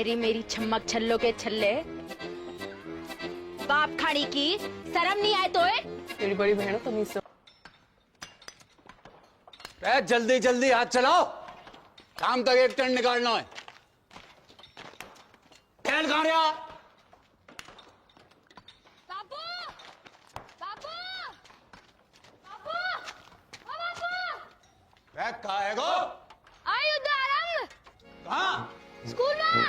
आयरी मेरी छम्मक छल्लो के छल्ले, बाप खाड़ी की शर्म नहीं आए तो तेरी बड़ी बहन तो नहीं सब। जल्दी जल्दी हाथ चलाओ, शाम तक एक टन निकालना है। खेल कहाँ रहा? बाबू, बाबू, बाबू, ओ बाबू। कहाँ है गो? आई उदारंग। कहाँ? स्कूल में।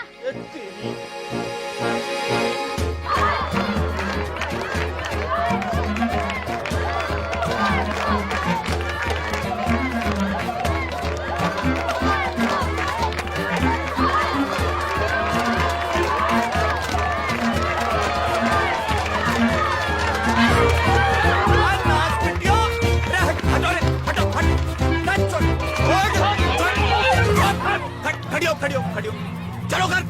खड़ियो चलो कर।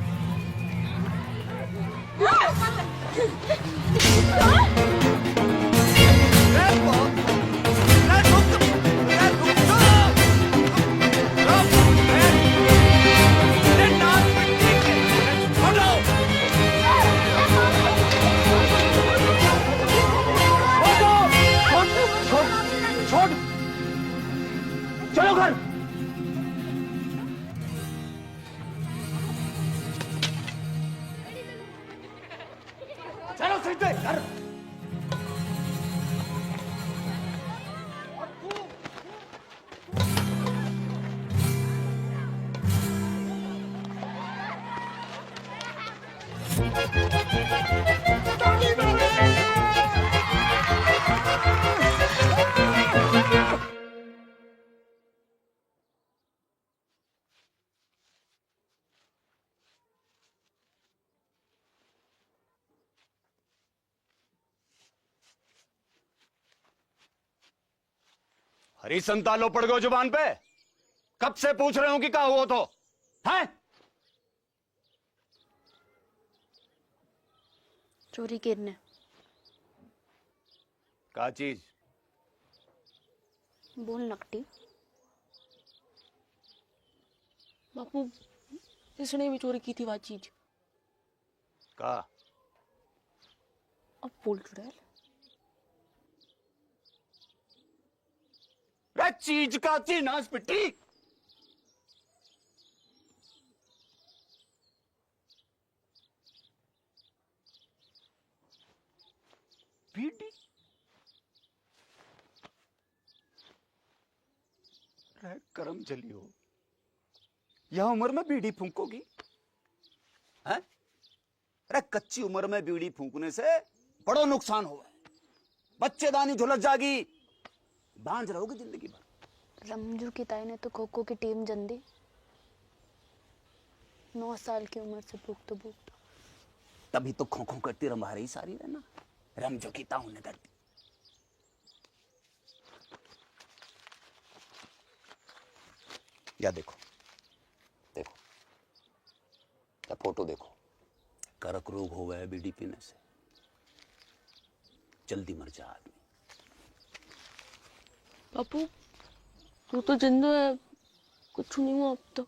चलो घर। चलो सीधे घर। हरी संतालो पड़ गए जुबान पे। कब से पूछ रहे हो कि क्या हुआ तो है? चोरी करने क्या चीज? बोल नकटी। बापू इसने भी चोरी की थी वह चीज। का? अब बोल चुड़ैल। चीज का थी नास पिट्टी। बीड़ी? करम चली हो, यह उम्र में बीड़ी फूंकोगी? है? अरे कच्ची उम्र में बीड़ी फूंकने से बड़ो नुकसान हुआ है। बच्चेदानी झुलस जागी, बांझ रहोगे जिंदगी भर। रमजू की ताई ने तो खो खो की टीम जन दी। 9 साल की उम्र से भूख। तभी तो खो खो करती रंभा रही सारी रहना। रमजू की ताऊ ने कर दी। या देखो देखो या फोटो देखो, करक रोग हो गया बीड़ी पीने से, जल्दी मर जा आदमी। बापू तू तो जिंदा है, कुछ नहीं हुआ अब तो।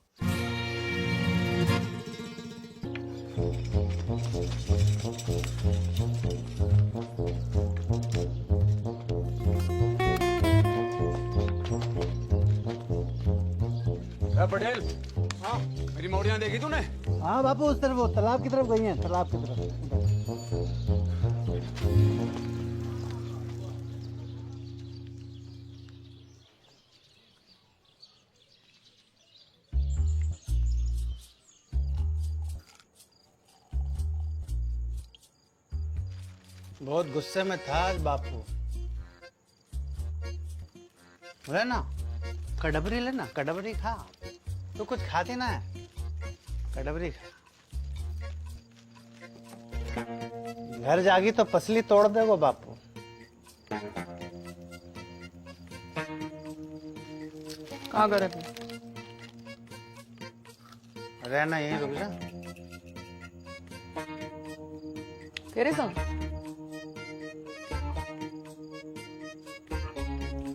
पटेल, हाँ मेरी मौड़ियां देखी तूने? हाँ बापू, उस तरफ, वो तालाब की तरफ गई हैं, तालाब की तरफ। बहुत गुस्से में था आज बापू। बोले ना कड़बरी लेना, कड़बरी खा। तो कुछ खाती ना है, कड़बरी खा। घर जागी तो पसली तोड़ देगो बापू। कहाँ करे थे? रहना यहीं, रुक जा। तेरे संग?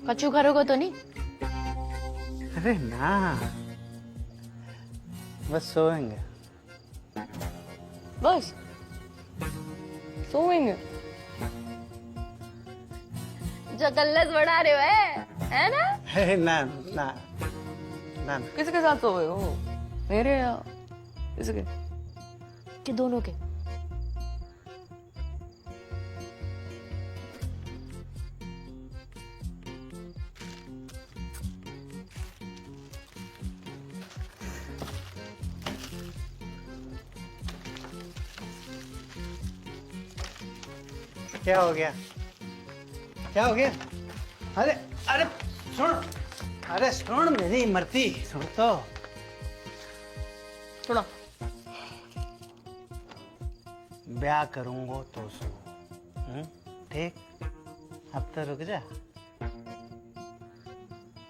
कचू करोगे तो नहीं? अरे ना, बस सोएंगे। बस सोएंगे। जो कल्लस बढ़ा रहे हो है ना? है ना ना ना। किसके साथ सोए हो, मेरे या इसके? कि दोनों के? क्या हो गया? क्या हो गया? अरे अरे सुन, अरे सुन मेरी मरती, सुन तो। सुना। ब्याह करूंगा तो सो, ठीक? अब तो रुक जा।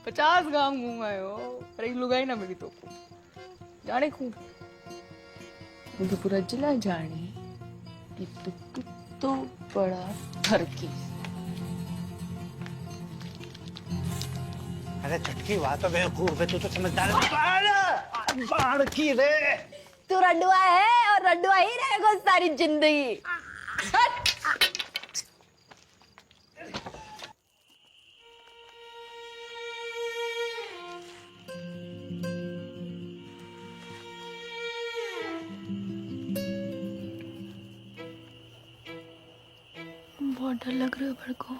50 गांव घूमाए हो, पर एक लुगाई ना मिली तो को जाने खूब मुझे पूरा जिला जाने एक तो बड़ा ठरकी। अरे चटकी बात तो बेवकूफ है, तू तो समझदार है। बाढ़ की रे। तू रंडुआ है और रंडुआ ही रहेगा सारी जिंदगी। बहुत डर लग रहा है मेरे को।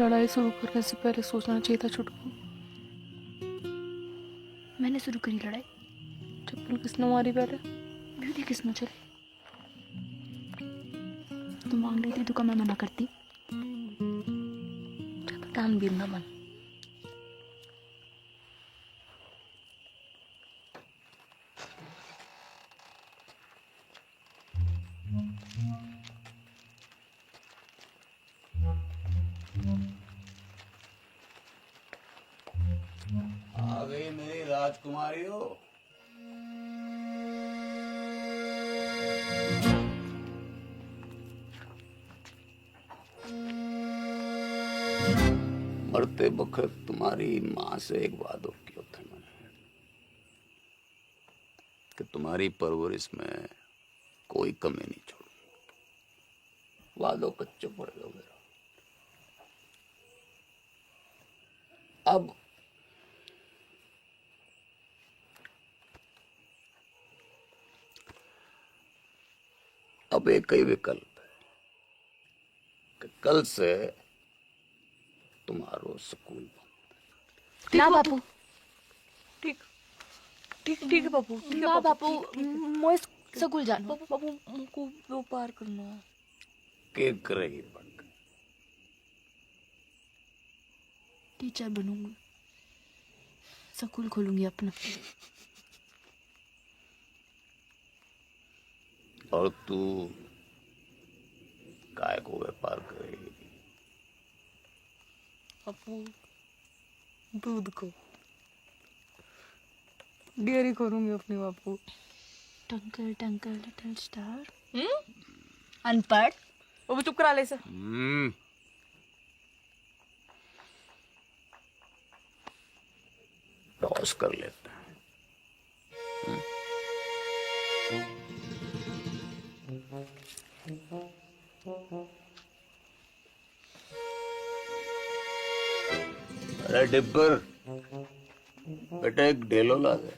लड़ाई शुरू करने से पहले सोचना चाहिए था छुटकू। मैंने शुरू करी लड़ाई? चप्पल किसने मारी पहले? ब्यूटी किसने चली? तू मांग रही थी तो मैं मना करती? टान भी ना मन। आ गई मेरी राजकुमारी हो। मरते वक्त तुम्हारी माँ से एक वादो किया था मैंने कि तुम्हारी परवरिश में कोई कमी नहीं छोड़ूंगा। वादो कच्चो पड़ गया मेरा। अब एक ही विकल्प है कि कल से तुम्हारो स्कूल बंद। ना बापू, ठीक ठीक ठीक है बापू। ठीक है ना बापू, मैं स्कूल जाना। बापू मुझको व्यापार करना है। के करेगी बंद? टीचर बनूंगी, स्कूल खोलूंगी अपना। और तू काय को व्यापार करेगी? बापू दूध को डेयरी करूंगी अपने बापू। टंकल टंकल लिटिल स्टार। अनपढ़। वो चुप करा ले से। टॉस कर लेते हैं। अरे डिब्बर, बेटा एक डेलो ला दे।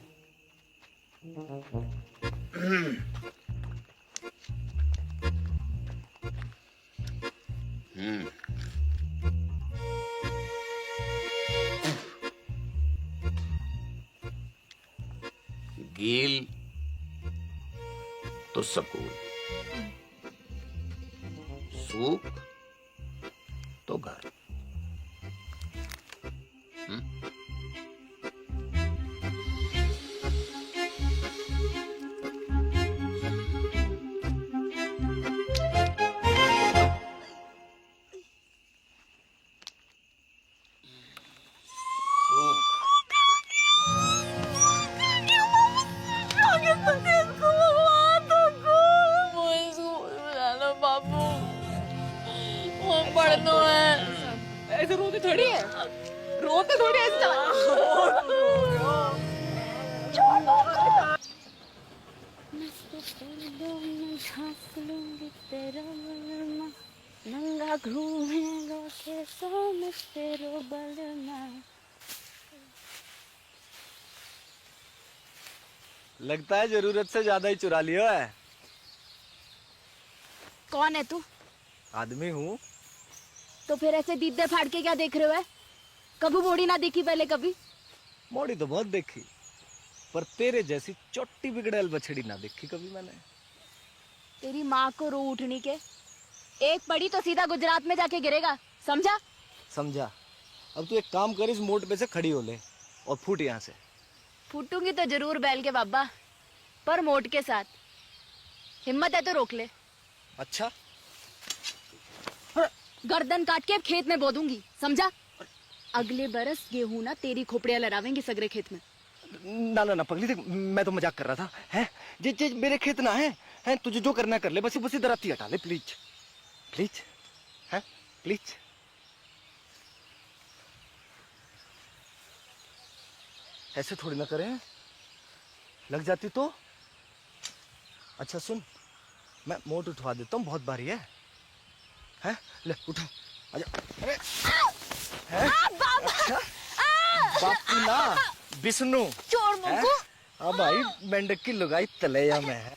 गील तो सकून, सूख तो घर। ऐसे रोते थोड़ी है, रोते थोड़ी ऐसे चला। झांक लूंगी तेरा बलमा, नंगा घूमेगा कैसों में तेरो बलमा। लगता है जरूरत से ज्यादा ही चुरा लिया है। कौन है तू? आदमी हूँ। तो फिर ऐसे दीदे फाड़ के क्या देख रहे हो? कभी मोड़ी ना देखी पहले कभी? मोड़ी तो बहुत देखी, पर तेरे जैसी चोटी बिगड़ैल बछड़ी ना देखी कभी मैंने। तेरी माँ को रो उठनी के, एक पड़ी तो सीधा गुजरात में जाके गिरेगा, समझा? समझा। अब तू एक काम कर, इस मोड़ पे से खड़ी हो ले और फूट यहाँ से। फूटूंगी तो जरूर बैल के बाबा, पर मोट के साथ। हिम्मत है तो रोक ले। अच्छा, गर्दन काट के खेत में बो दूंगी, समझा? अगले बरस गेहूं ना तेरी खोपड़ियां लड़ावेंगी सगरे खेत में। ना ना ना पगली, देख मैं तो मजाक कर रहा था। हैं जे मेरे खेत ना है तुझे जो करना कर ले, बस बस इधर आती हटा ले प्लीज प्लीज, है प्लीज। ऐसे थोड़ी ना करें, लग जाती तो। अच्छा सुन, मैं मोट उठवा देता हूँ, बहुत भारी है। ले उठा, आजा। अरे है? अच्छा बापू ना विष्णु चोर मुंगू। हाँ भाई, मेंढक की लुगाई तलैया में है।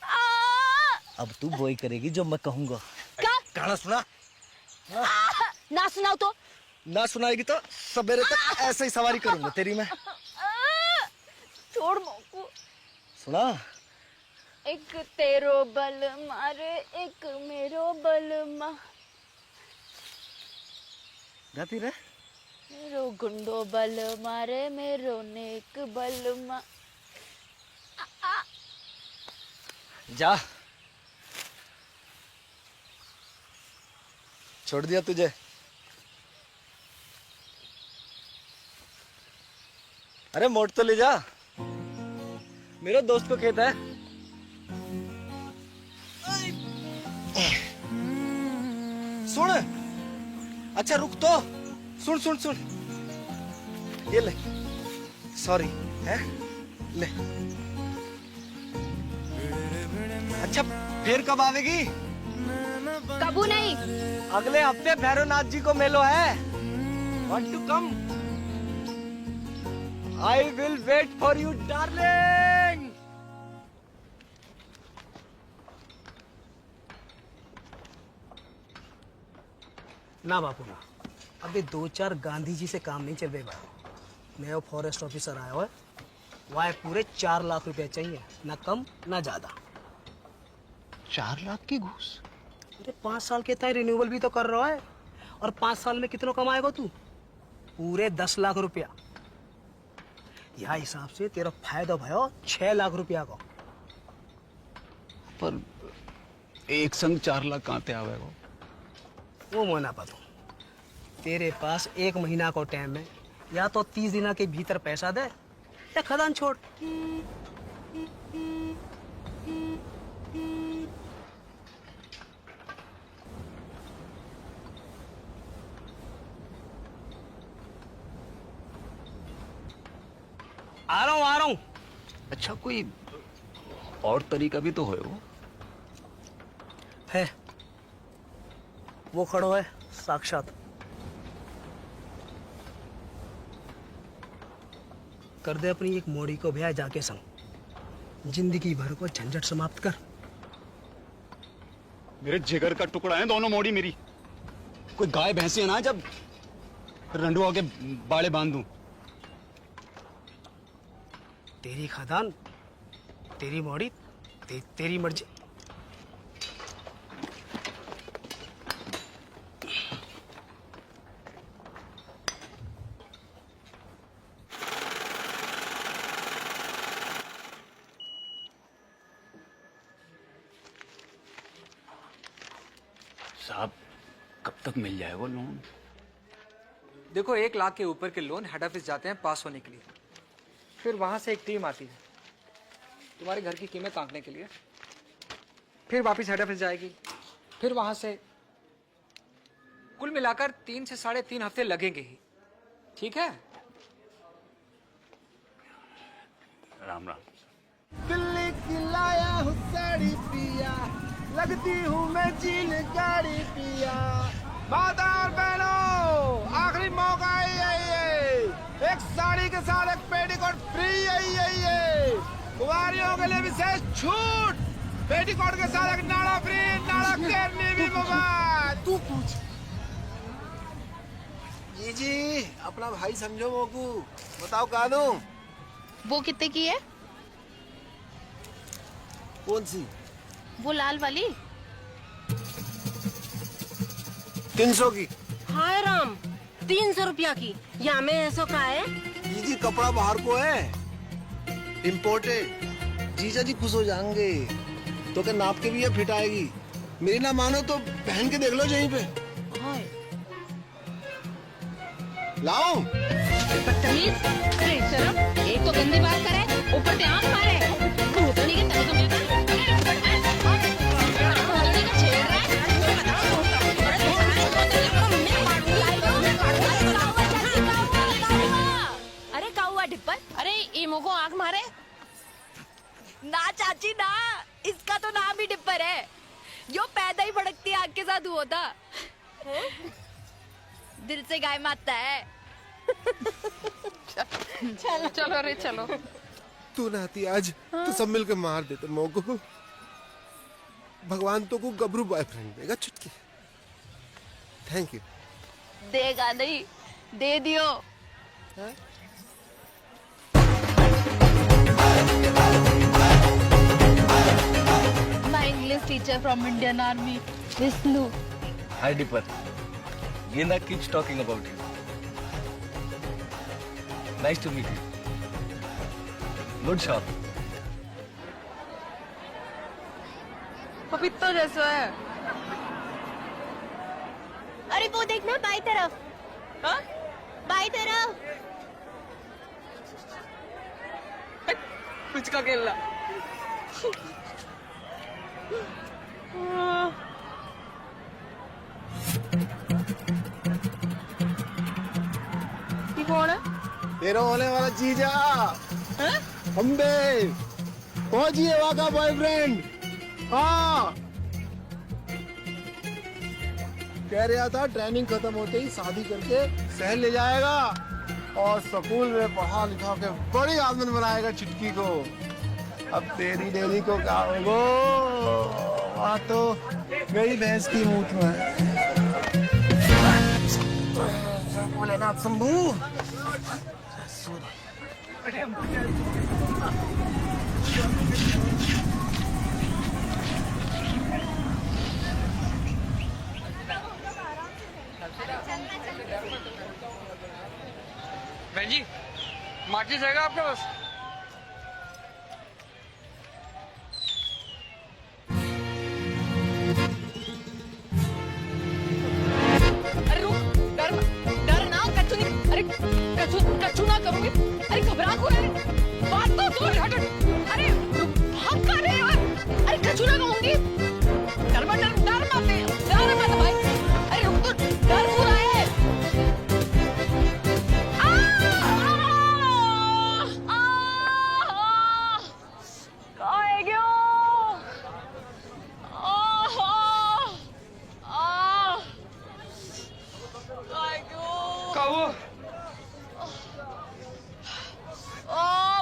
अब तू वही करेगी जो मैं कहूँगा। क्या? गाना सुना। ना सुनाओ तो? ना सुनाएगी तो सवेरे तक ऐसे ही सवारी करूंगा तेरी मैं। छोड़ मुंगू। सुना। एक तेरो बल मारे, एक मेरो बल मा। गाती रहे। मेरो गुंडो बल मारे, मेरो नेक बल मा। जा, छोड़ दिया तुझे। अरे मोट तो ले जा, मेरे दोस्त को खेत है। सुन, अच्छा रुक तो, सुन सुन सुन, ये ले, सॉरी है, ले। अच्छा फिर कब आवेगी? कबू नहीं। अगले हफ्ते भैरवनाथ जी को मेलो है। Want to come? I will wait for you, darling. ना बापू ना, अभी 2-4 गांधी जी से काम नहीं चल रहा। नया फॉरेस्ट ऑफिसर आया हुआ है, वह पूरे 4 लाख रुपए चाहिए, ना कम ना ज्यादा। 4 लाख की घूस? अरे 5 साल के तय रिन्यूअल भी तो कर रहा है, और 5 साल में कितना कमाएगा तू? पूरे 10 लाख रुपया। यह हिसाब से तेरा फायदा भयो 6 लाख रुपया का। पर एक संग 4 लाख कहाँ पे आवेगा? वो मैं ना पता, तेरे पास 1 महीना को टाइम है, या तो 30 दिन के भीतर पैसा दे या खदान छोड़। आ रहा हूँ। अच्छा कोई और तरीका भी तो है वो? है, वो खड़ो है साक्षात। कर दे अपनी एक मोड़ी को ब्याह जाके संग, जिंदगी भर को झंझट समाप्त कर। मेरे जिगर का टुकड़ा है दोनों मोड़ी मेरी। कोई गाय भैंसी ना जब रंडुआ के बाड़े बांध दूं। तेरी खादान, तेरी मोड़ी, तेरी मर्जी। साहब कब तक मिल जाए वो लोन? देखो 1 लाख के ऊपर के लोन हेड ऑफिस जाते हैं पास होने के लिए, फिर वहां से एक टीम आती है तुम्हारे घर की कीमत आंकने के लिए, फिर वापस हेड ऑफिस जाएगी, फिर वहां से कुल मिलाकर 3 से 3.5 हफ्ते लगेंगे ही। ठीक है? राम राम। दिल्ली की लाया हूँ साड़ी पिया, लगती हूँ मैं जीन गाड़ी पिया। माता और बहनों, आखिरी मौका है ये, एक साड़ी के साथ एक पेटीकोट फ्री है। कुंवारियों के लिए विशेष छूट, पेटीकोट के साथ एक नाड़ा फ्री, नाड़ा करनी भी मुफ्त। तू पूछ। जी अपना भाई समझो मोकू, बताओ कहा दूं? वो कितने की है? कौन सी? वो लाल वाली। 300 की। हाय राम, 300 रुपया की। या में ऐसा का है? जी कपड़ा बाहर को है, इम्पोर्टेड। जीजा जी खुश हो जाएंगे, तो क्या नाप के भी ये फिट आएगी। मेरी ना मानो तो पहन के देख लो यहीं पे। हाय लाओ। बदतमीज, अरे शर्म, एक तो गंदी बात करे, ऊपर से आंख मारे। भूतनी के तरह तो मिलता है। भूतनी का छेड़ रहा है। अरे काउआ डिप्पर, अरे इमो को आंख मारे। ना चाची ना, इसका तो नाम ही डिप्पर है। जो पैदा ही भड़कती आग के साथ हुआ था। दिल से गाय मारता है। चलो रे चलो। तू नाती आज तो सब मिलकर मार देते मोको। भगवान तो को गबरू बॉयफ्रेंड देगा चुटकी। Thank you. देगा नहीं, दे दियो। My English teacher from Indian Army, Vishnu. Hi Dipper. Genda keeps talking about you. Nice to meet you. Good shot. पपीता जैसा है। अरे वो देखना बाई तरफ। हाँ? बाई तरफ। कुछ का खेलना। ये कौन है? तेरा होने वाला जीजा अम्बे, पहुंचिए वहाँ का बॉयफ्रेंड। हाँ कह रहा था ट्रेनिंग खत्म होते ही शादी करके शहर ले जाएगा और स्कूल में पढ़ा लिखा के बड़ी आमदन बनाएगा चुटकी को। अब तेरी डेली को क्या होगो, वहाँ तो मेरी भैंस की मूत में। भोलेनाथ शंभू। बहन जी, माचिस रहेगा आपके पास? अरे रुक, डर ना, कच्चू नहीं, अरे कच्चू ना करूँगी। अरे घबरा क्यों है? बात तो सुन, हट। अरे रुक, भाग कहाँ रहे हो? अरे कच्चू ना कहूँगी। डर मत भाई। अरे रुक तो, डर क्यों रहा है?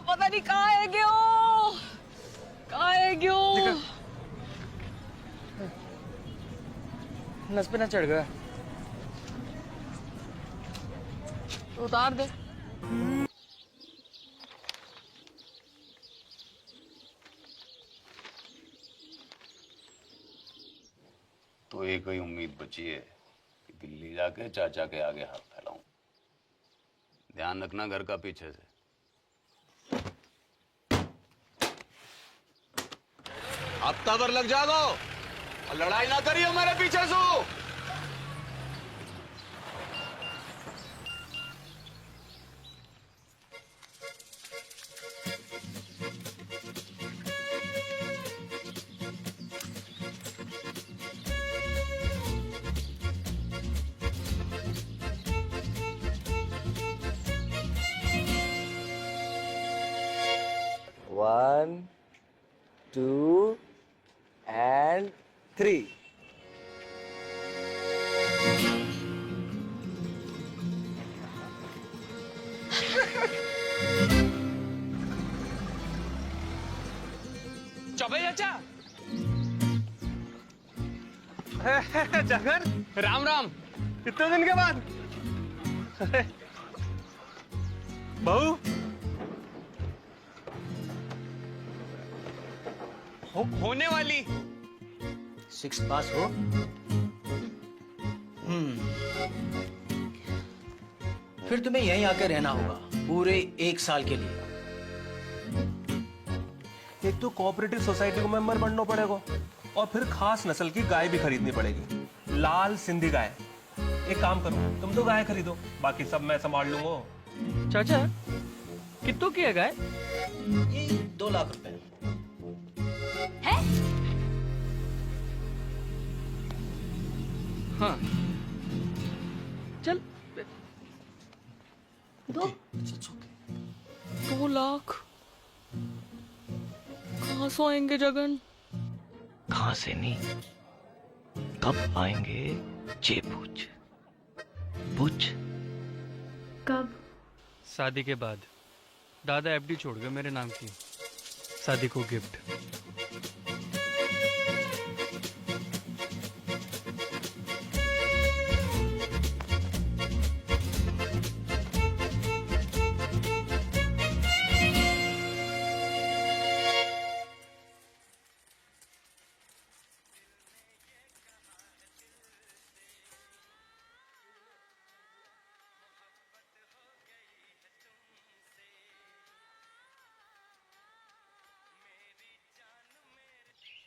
पता नहीं कहाँ है क्यों? नस पे ना चढ़ गया। उतार दे। तो एक ही उम्मीद बची है कि दिल्ली जाके चाचा के आगे हाथ फैलाऊं। ध्यान रखना घर का पीछे से। हफ्ता भर लग जागो और लड़ाई ना करियो मेरे पीछे से। One, 2 and 3. चौबे चाचा। जगन, राम राम। कितने दिन के बाद? बहू होने वाली 6 पास हो। फिर तुम्हें यहीं आकर रहना होगा पूरे 1 साल के लिए। एक तो कोऑपरेटिव सोसाइटी को मेंबर बनना पड़ेगा और फिर खास नस्ल की गाय भी खरीदनी पड़ेगी, लाल सिंधी गाय। एक काम करो, तुम तो गाय खरीदो, बाकी सब मैं संभाल लूंगा। चाचा कितों की है गाय? ये 2 लाख रुपए। है? हाँ चल। 2 लाख कहाँ से आएंगे जगन? कहां से नहीं, कब आएंगे ये पूछ। पूछ। कब? शादी के बाद। दादा एफडी छोड़ गए मेरे नाम की, शादी को gift.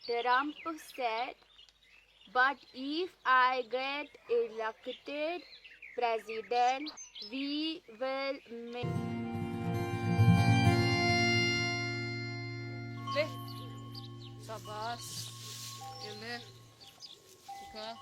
The Rampu said, but if I get elected president, we will make... ले शाबाश, ये ले ठीक है।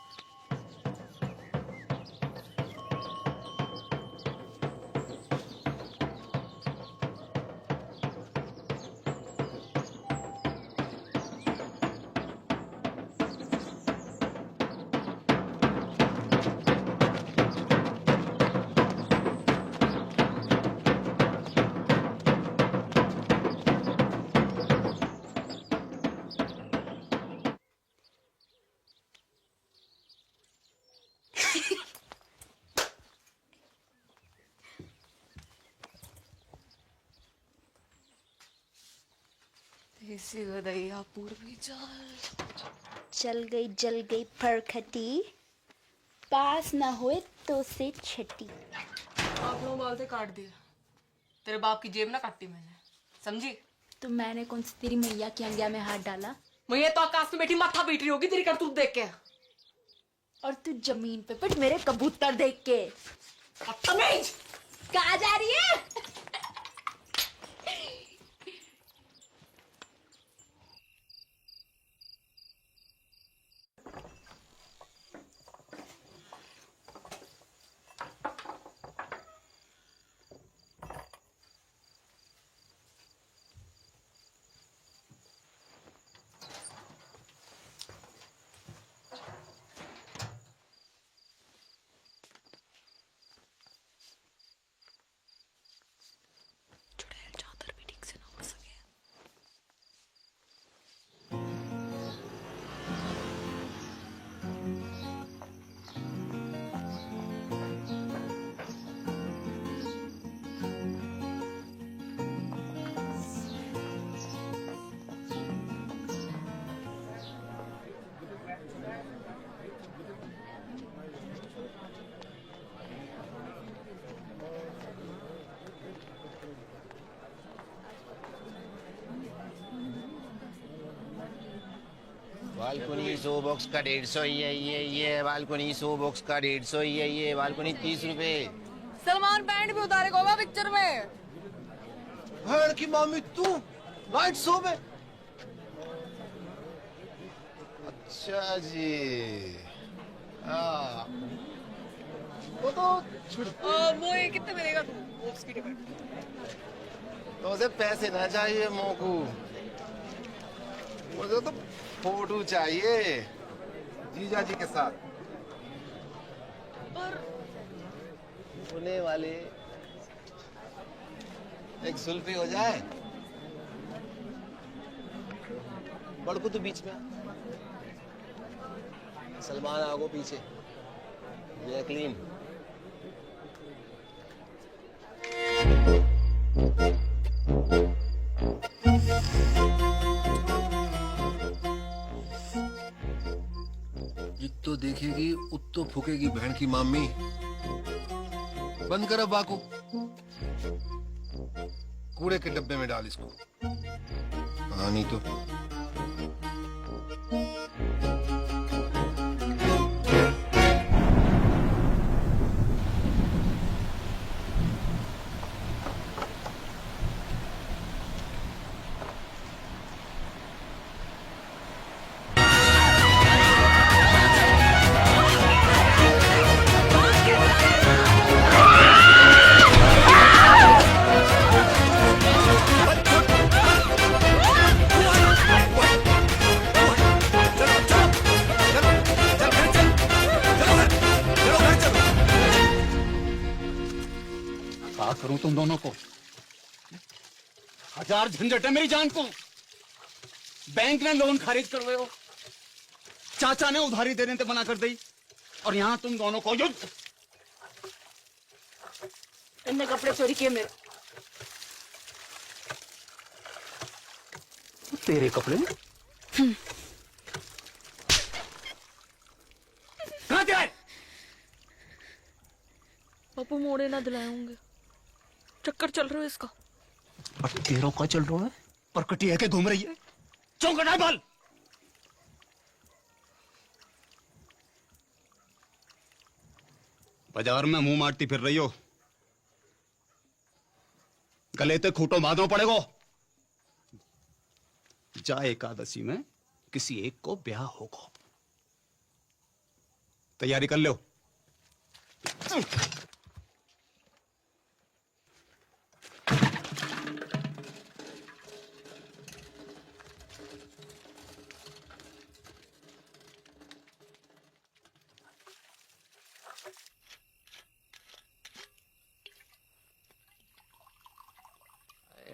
देसी गदैया पूर्वी चल गई फरखटी, पास न हुए तो से छठी। आप लोग बाल से काट दिए, तेरे बाप की जेब ना काटी मैंने, समझी? तो मैंने कौन सी तेरी मैया की अंगिया में हाथ डाला? मैं तो आकाश में बैठी माथा पीट रही होगी तेरी करतूत देख के। और तू जमीन पे पिट मेरे कबूतर देख के। तमीज कहाँ जा रही है? बालकोनी 100 बॉक्स का 150 ये बालकोनी 100 बॉक्स का 150 ये बालकोनी 30 रुपए। सलमान बैंड भी उतारेगा होगा पिक्चर में। हर की मामी तू नाइट शो में? अच्छा जी, हाँ वो तो वो ये कितने मिलेगा तू बॉक्स की टिकट? तो उसे पैसे ना चाहिए मोकू, मुझे तो फोटो चाहिए जीजा जी के साथ। होने वाले एक सुल्फी हो जाए। बड़कू तो बीच में, सलमान आगो पीछे, जैकलीन। जित्तो देखेगी उत्तो फूकेगी बहन की मामी। बंद करो बाकू, कूड़े के डब्बे में डाल इसको। हाँ नहीं तो क्या करूं तुम दोनों को? हजार झंझट है मेरी जान को। बैंक ने लोन खारिज करवाए हो, चाचा ने उधारी देने से मना कर दी, और यहां तुम दोनों को युद्ध। इनने कपड़े चोरी किए मेरे। तेरे कपड़े कहां थे? बापू मोड़े ना दिलाए होंगे, चक्कर चल रहा है इसका। और तेरों का चल रहा है, परकटी है के घूम रही है। चौंकट है बाल। बाजार में मुंह मारती फिर रही हो, गले ते खूंटो बांधो पड़ेगो। जा एकादशी में किसी एक को ब्याह होगा, तैयारी कर लो।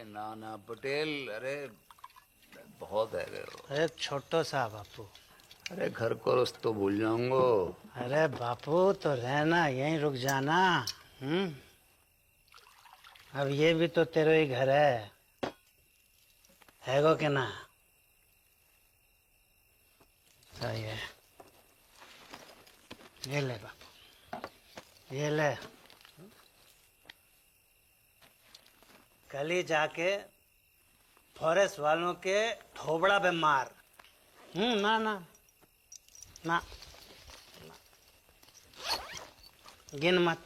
नाना पटेल, अरे बहुत है गए हो। अरे छोटो सा बापू। अरे घर को तो भूल जाऊंगो। अरे बापू तो रहना, यहीं रुक जाना। अब ये भी तो तेरा ही घर है गो के ना? सही है। ये ले बापू, ये ले। कल ही जाके फॉरेस्ट वालों के थोबड़ा पे मार। ना ना ना, गिन मत।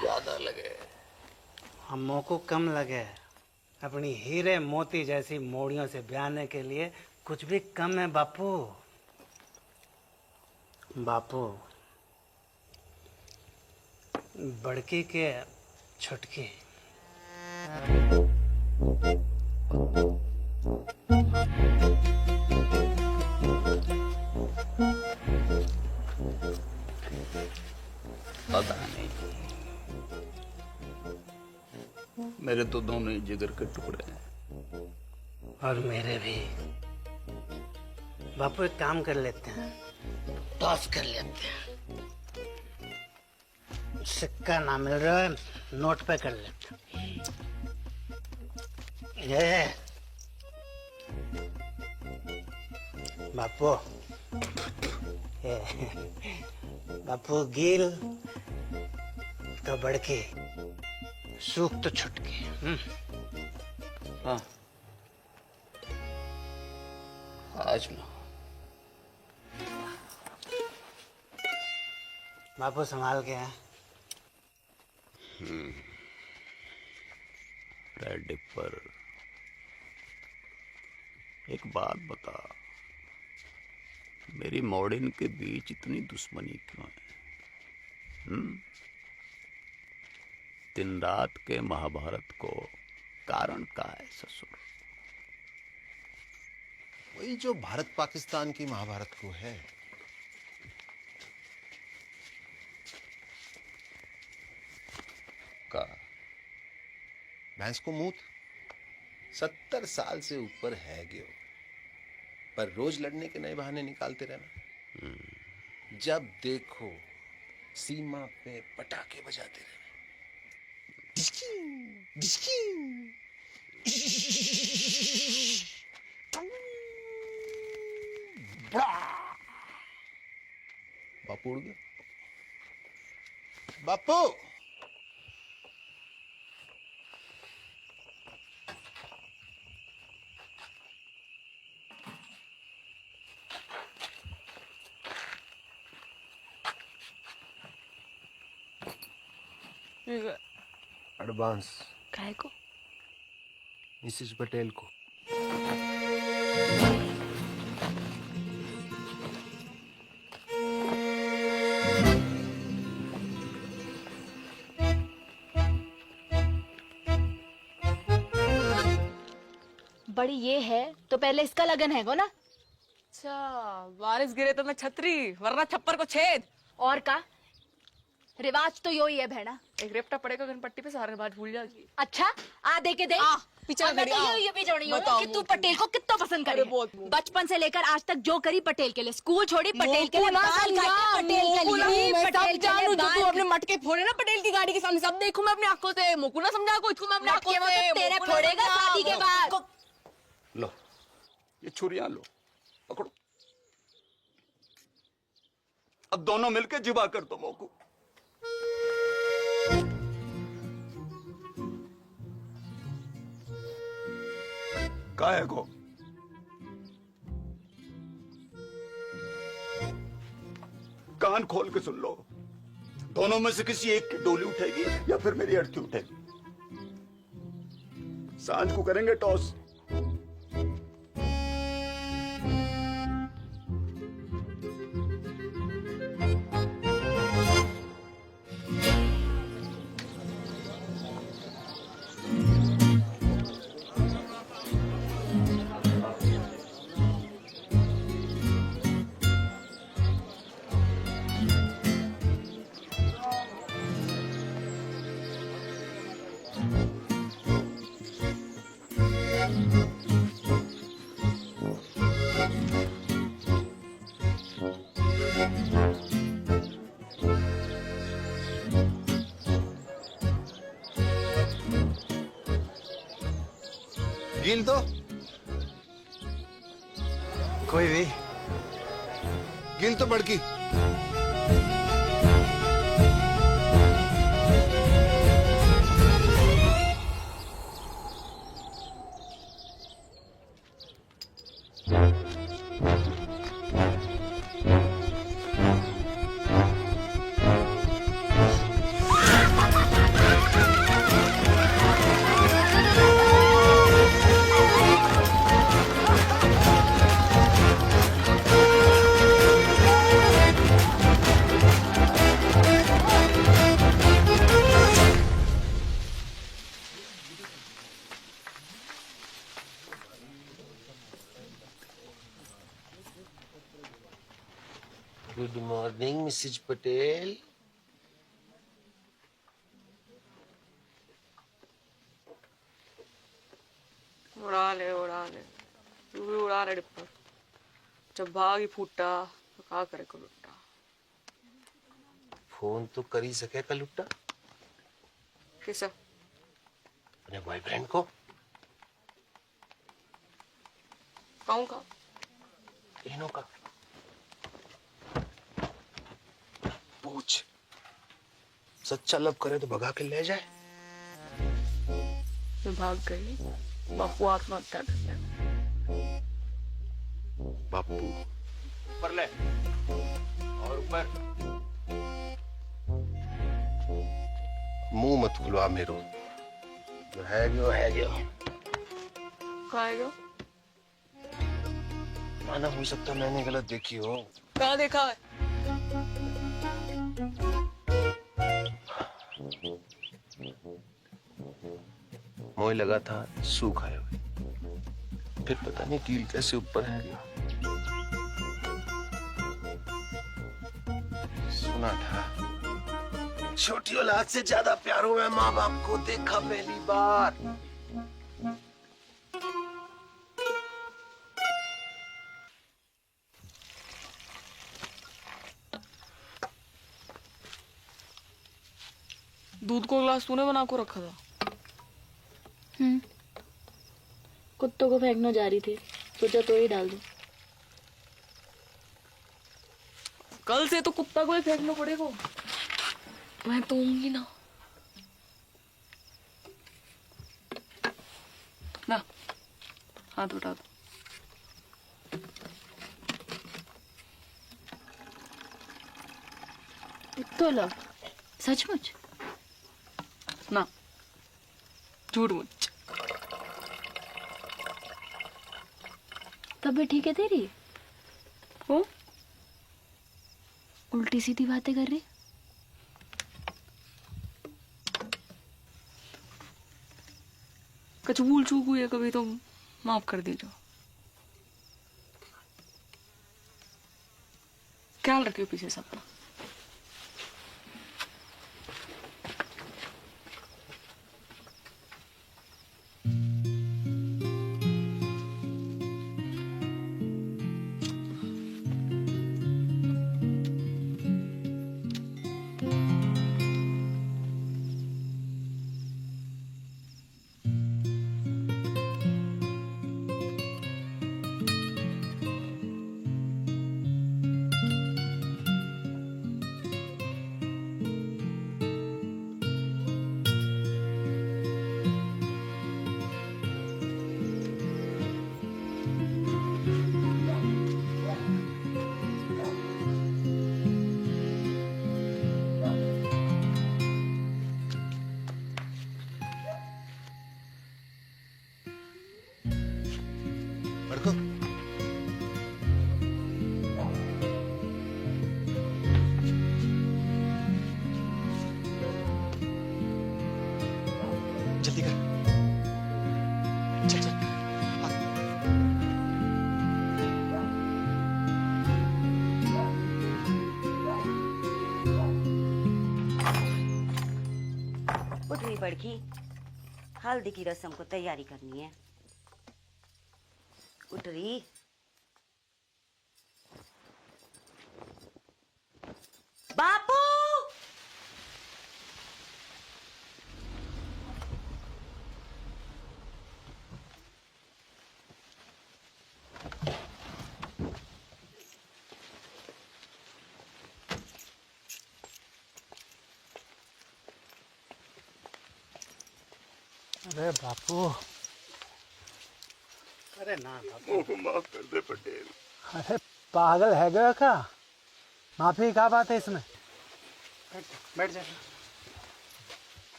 ज्यादा लगे हमों को कम लगे। अपनी हीरे मोती जैसी मोड़ियों से ब्याने के लिए कुछ भी कम है बापू। बापू बड़की के छुटकी। पता नहीं, मेरे तो दोनों ही जिगर के टुकड़े हैं। और मेरे भी। बापू एक काम कर लेते हैं, टॉस कर लेते हैं। सिक्का ना मिल रहा है, नोट पे कर लेते हैं। ये बापू, ये बापू गिल तो बड़की, सूख तो छुटकी। हाँ, आज ना। बापू संभाल के हैं। रेड डिपर, एक बात बता, मेरी मॉर्डन के बीच इतनी दुश्मनी क्यों है? दिन रात के महाभारत को कारण का है ससुर? वही जो भारत पाकिस्तान की महाभारत को है। का भैंस को मूत 70 साल से ऊपर है ग्यो, पर रोज लड़ने के नए बहाने निकालते रहना। जब देखो सीमा पे पटाखे बजाते रहना। बापू उड़ गया। बापू एडवांस काय को? मिसेस पटेल को। बड़ी ये है तो पहले इसका लगन है गो ना। अच्छा, बारिश गिरे तो मैं छतरी, वरना छप्पर को छेद। और का रिवाज तो यो ही है भेड़ा। एक रेपटा पड़ेगा गणपट्टी पे, सारे रिवाज भूल जाएगी। अच्छा आ दे के दे। पीछे और मैं खड़ी, तो ये भी जोड़ी हूँ बताओ कि तू मुझे। पटेल को कितना पसंद करे। बचपन से लेकर आज तक जो करी पटेल के लिए, स्कूल छोड़ी पटेल के लिए, बाल काटे पटेल के लिए, पटेल के लिए तू बाल अपने मटके फोड़े ना पटेल की गाड़ी के सामने, सब देखूं मैं अपनी आंखों से। मोकू ना समझा को, इसको मैं अपनी आंखों मटके वो से तो तेरे मोकू ना फोड़ेगा समझा। शादी के बाद। लो ये छुरियां लो, पकड़ो। अब दोनों मिलके जिबा कर दो मोकू। काहे को कान खोल के सुन लो, दोनों में से किसी एक की डोली उठेगी या फिर मेरी अर्थी उठेगी। सांझ को करेंगे टॉस। गिल तो कोई भी गिल तो बड़की। Good morning Mrs Patel. उड़ा ले तू भी उड़ा ले डिप्पर। जब भाग ही फूटा तो क्या करे को लुट्टा। फोन तो कर ही सके का लुट्टा किसा? अपने बॉयफ्रेंड को। कहूँ का? तीनों का पूछ। सच्चा लव करे तो भगा के ले जाए। मैं भाग गई, बापू आत्महत्या कर लिया। बापू ऊपर ले और ऊपर। मुंह मत खुलवा मेरो। जो है जो है जो। खाएगा? माना हो सकता मैंने गलत देखी हो। कहाँ देखा है? मोह लगा था सूख आए हुए। फिर पता नहीं कील कैसे ऊपर है गया। सुना था छोटी औलाद से ज्यादा प्यार हुआ माँ बाप को देखा पहली बार। दूध को ग्लास तूने बना को रखा था? कुत्तों को फेंकने जा रही थी, सोचा तो ही डाल दूं। कल से तो कुत्ता को ही फेंकना पड़ेगा। मैं तो होंगी ना। ना हाथ उठा दो। तो लो, सचमुच ना, झूठ मुझ। तब भी ठीक है तेरी? हो उल्टी सीधी बातें कर रही। कुछ भूल चूक हुई है कभी तो माफ कर दीजिए। ख्याल रखियो पीछे से अपना। बड़को जल्दी कर, चल चल। उठ रही बड़की, हल्दी की रस्म को तैयारी करनी है। उठ रही। बापू अरे बापू, अरे ना बापू, माफ कर दे पटेल। अरे पागल है गया क्या? माफी क्या बात है इसमें? बैठ जा।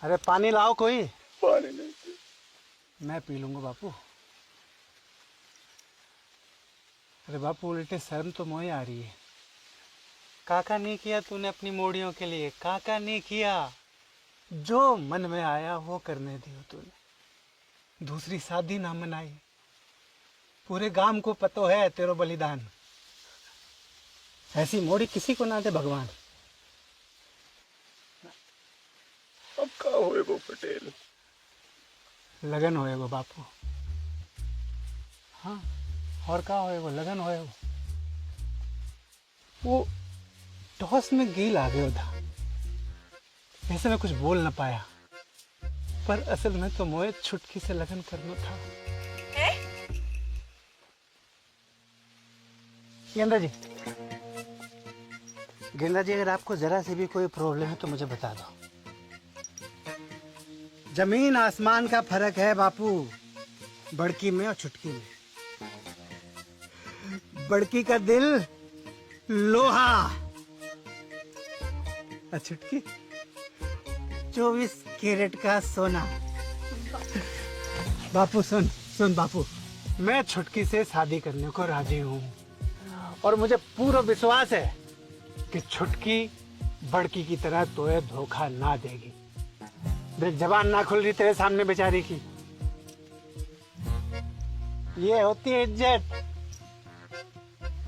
अरे पानी लाओ कोई। पानी नहीं, मैं पी लूंगा बापू। अरे बापू उल्टे शर्म तो मोही आ रही है। काका नहीं किया तूने अपनी मोड़ियों के लिए, काका नहीं किया। जो मन में आया वो करने दियो तूने। दूसरी शादी ना मनाई। पूरे गांव को पतो है तेरो बलिदान। ऐसी मोड़ी किसी को ना दे भगवान। अब का होए वो पटेल? लगन होएगो बापू। हाँ, और का होएगो? लगन होएगो। वो टॉस में गील आ गया था, ऐसे में कुछ बोल ना पाया, पर असल में तो मोए छुटकी से लगन करना था। गेंदा जी, गेंदा जी, अगर आपको जरा से भी कोई प्रॉब्लम है तो मुझे बता दो। जमीन आसमान का फर्क है बापू, बड़की में और छुटकी में। बड़की का दिल लोहा और छुटकी 24 कैरेट का सोना। बापू सुन सुन बापू, मैं छुटकी से शादी करने को राजी हूँ और मुझे पूरा विश्वास है कि छुटकी बड़की की तरह तोए धोखा ना देगी। देख जबान ना खुल रही तेरे सामने बेचारी की। ये होती है इज्जत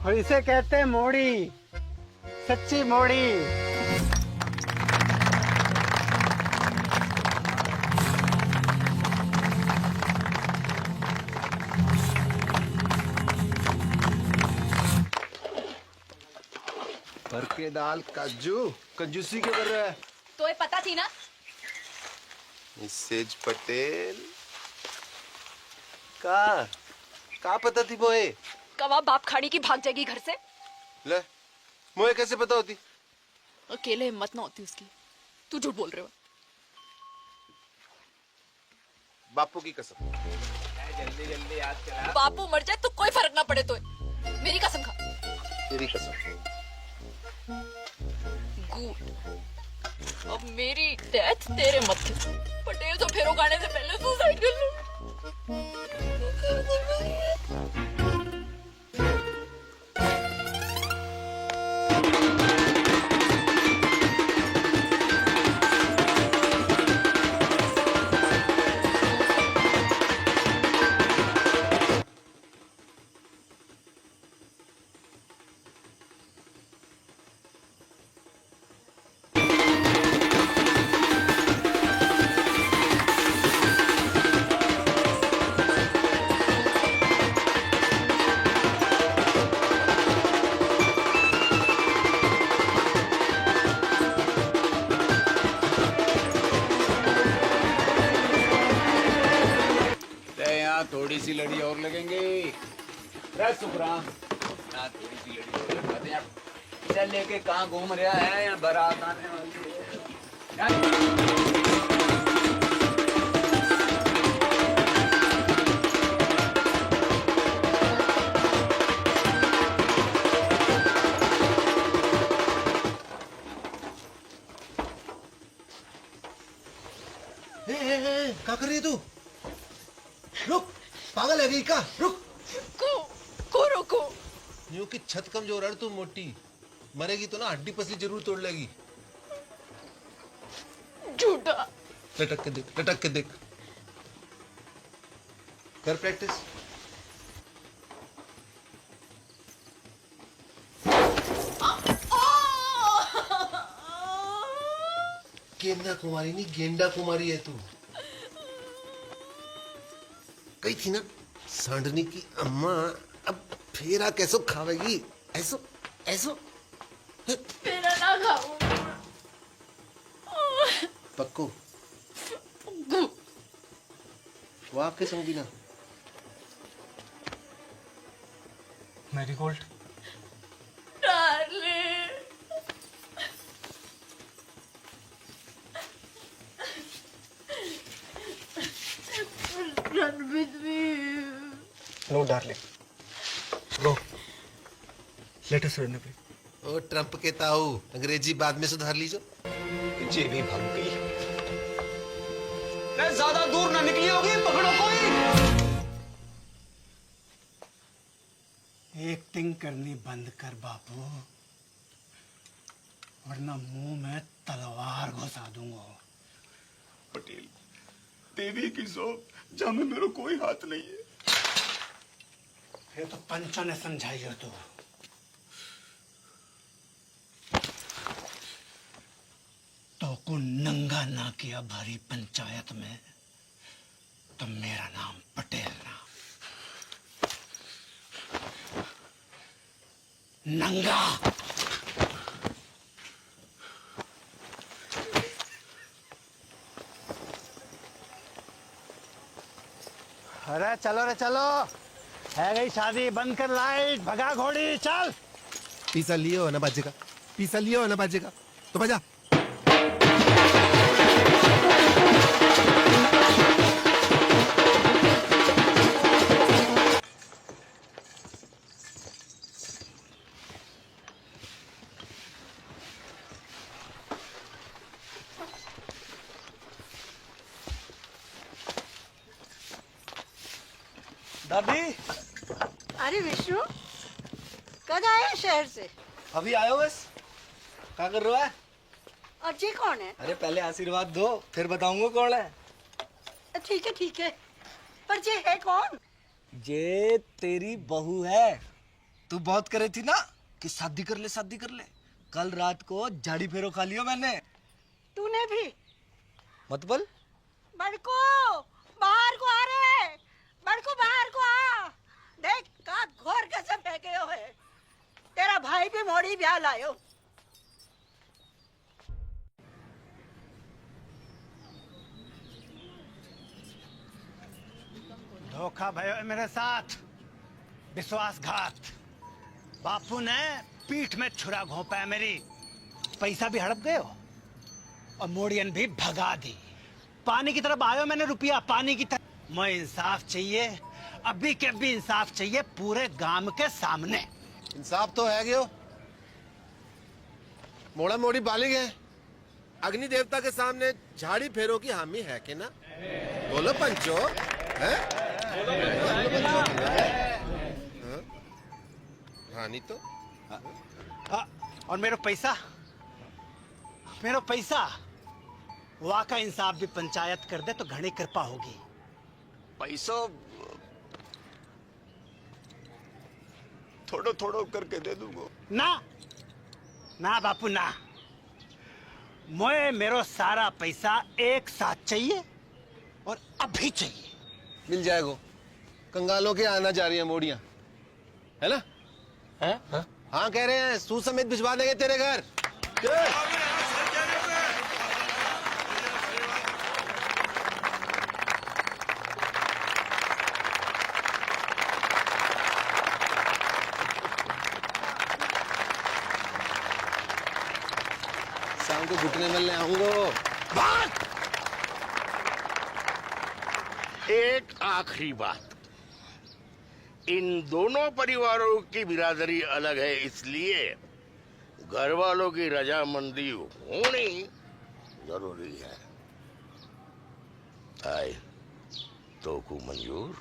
और इसे कहते हैं मोड़ी, सच्ची मोड़ी। भर के दाल काजू कंजूसी क्यों कर रहा है? तो ये पता थी ना। मिसेज पटेल का पता थी मोए? कवा बाप खाड़ी की भाग जाएगी घर से। ले मोए कैसे पता होती? अकेले हिम्मत ना होती उसकी। तू झूठ बोल रहे हो। बापू की कसम। जल्दी जल्दी याद करा। बापू मर जाए तो कोई फर्क ना पड़े तो मेरी कसम खा। तेरी कसम। गुड। अब मेरी डेथ तेरे मत। पटेल तो फेरो गाने से पहले सुसाइड कर लूं। थोड़ी सी लड़ी और लगेंगे। सुखराम थोड़ी सी लड़ी और लगाते हैं। चल लेके कहाँ घूम रहा है? यहाँ बारात आने वाली है। क्या कर रही है तू? रुक, पागल है क्या? रुक। को रुको। यूं कि छत कमजोर है तू मोटी, मरेगी तो ना हड्डी पसली जरूर तोड़ लेगी। झूठा। लटक के देख, लटक के देख। कर प्रैक्टिस। गेंदा कुमारी नहीं, गेंडा कुमारी है तू। कही थी ना सांडनी की अम्मा, अब फेरा कैसो खावेगी? ऐसो ऐसो मेरा ना खाओ। पक्को वो आपके संगी ना। Marigold darling. Run with me. No darling, no, let us run away. ओ ट्रंप के ताऊ, अंग्रेजी बाद में सुधार लीजो। जेबी भाग गई। ज्यादा दूर ना निकली होगी, पकड़ो कोई। एक्टिंग करनी बंद कर बापू, वरना मुंह में तलवार घुसा दूंगा। पटेल, देवी की सौंप जहाँ में मेरा कोई हाथ नहीं है। ये तो पंचा ने समझाई हो तू। तो को नंगा ना किया भरी पंचायत में तो मेरा नाम पटेल ना। नंगा। अरे चलो रे चलो, है गई शादी, बंद कर लाइट, भगा घोड़ी, चल। पीसा लियो ना बाजेगा, पीसा लियो ना बाजेगा तो बजा। दादी। अरे विष्णु, कब आए शहर से? अभी आयो बस। क्या कर रहा है? और ये कौन है? अरे पहले आशीर्वाद दो, फिर बताऊंगा कौन है। ठीक है। पर ये है कौन? ये तेरी बहू है। तू बहुत करे थी ना कि शादी कर ले। कल रात को झाड़ी फेरो खा लियो मैंने। तूने भी? मतलब? बड़को बाहर को आ रे, बड़को बाहर को आ। देख का घोर कसम फेंके हो है। तेरा भाई भी मोड़ी ब्याह लायो। धोखा भयो मेरे साथ, विश्वासघात। बापू ने पीठ में छुरा घोंपा है मेरी। पैसा भी हड़प गए हो और मोड़ियन भी भगा दी। पानी की तरफ आयो मैंने रुपया, पानी की तरफ। मैं इंसाफ चाहिए, अभी के अभी इंसाफ चाहिए पूरे गांव के सामने। इंसाफ तो है गयो, मोड़ा मोड़ी बालिग है। अग्नि देवता के सामने झाड़ी फेरो की हामी है कि ना? बोलो पंचो, हैं? हाँ नहीं तो? और मेरा पैसा वाका इंसाफ भी पंचायत कर दे तो घनी कृपा होगी। पैसो थोड़ो थोड़ो करके दे दूंगा। ना बापू ना, मुझे मेरो सारा पैसा एक साथ चाहिए और अभी चाहिए। मिल जाएगा। कंगालों के आना जा रही है मोड़ियां, है ना? हाँ कह रहे हैं, सूद समेत भिजवा देंगे तेरे घर। शाम को घुटने मिलने आऊंगा। एक आखिरी बात, इन दोनों परिवारों की बिरादरी अलग है, इसलिए घर वालों की रजामंदी होनी जरूरी है। आए तो को मंजूर?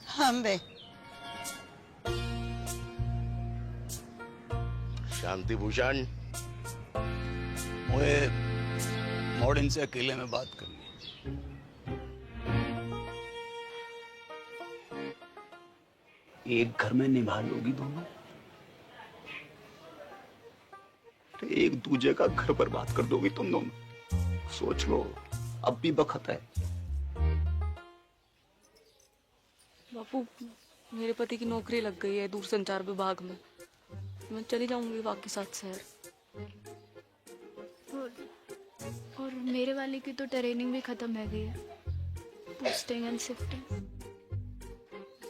हम बे शांति भूषण, मुझे मॉडर्न से अकेले में बात करनी है। एक घर में निभा लोगी दोनों, एक दूजे का घर बर्बाद कर दोगी तुम दोनों। सोच लो, अब भी वक्त है। बापू, मेरे पति की नौकरी लग गई है दूरसंचार विभाग में। मैं चली जाऊंगी बाकी 7 शहर। और मेरे वाले की तो ट्रेनिंग भी खत्म है गई है, पोस्टिंग एंड शिफ्टिंग।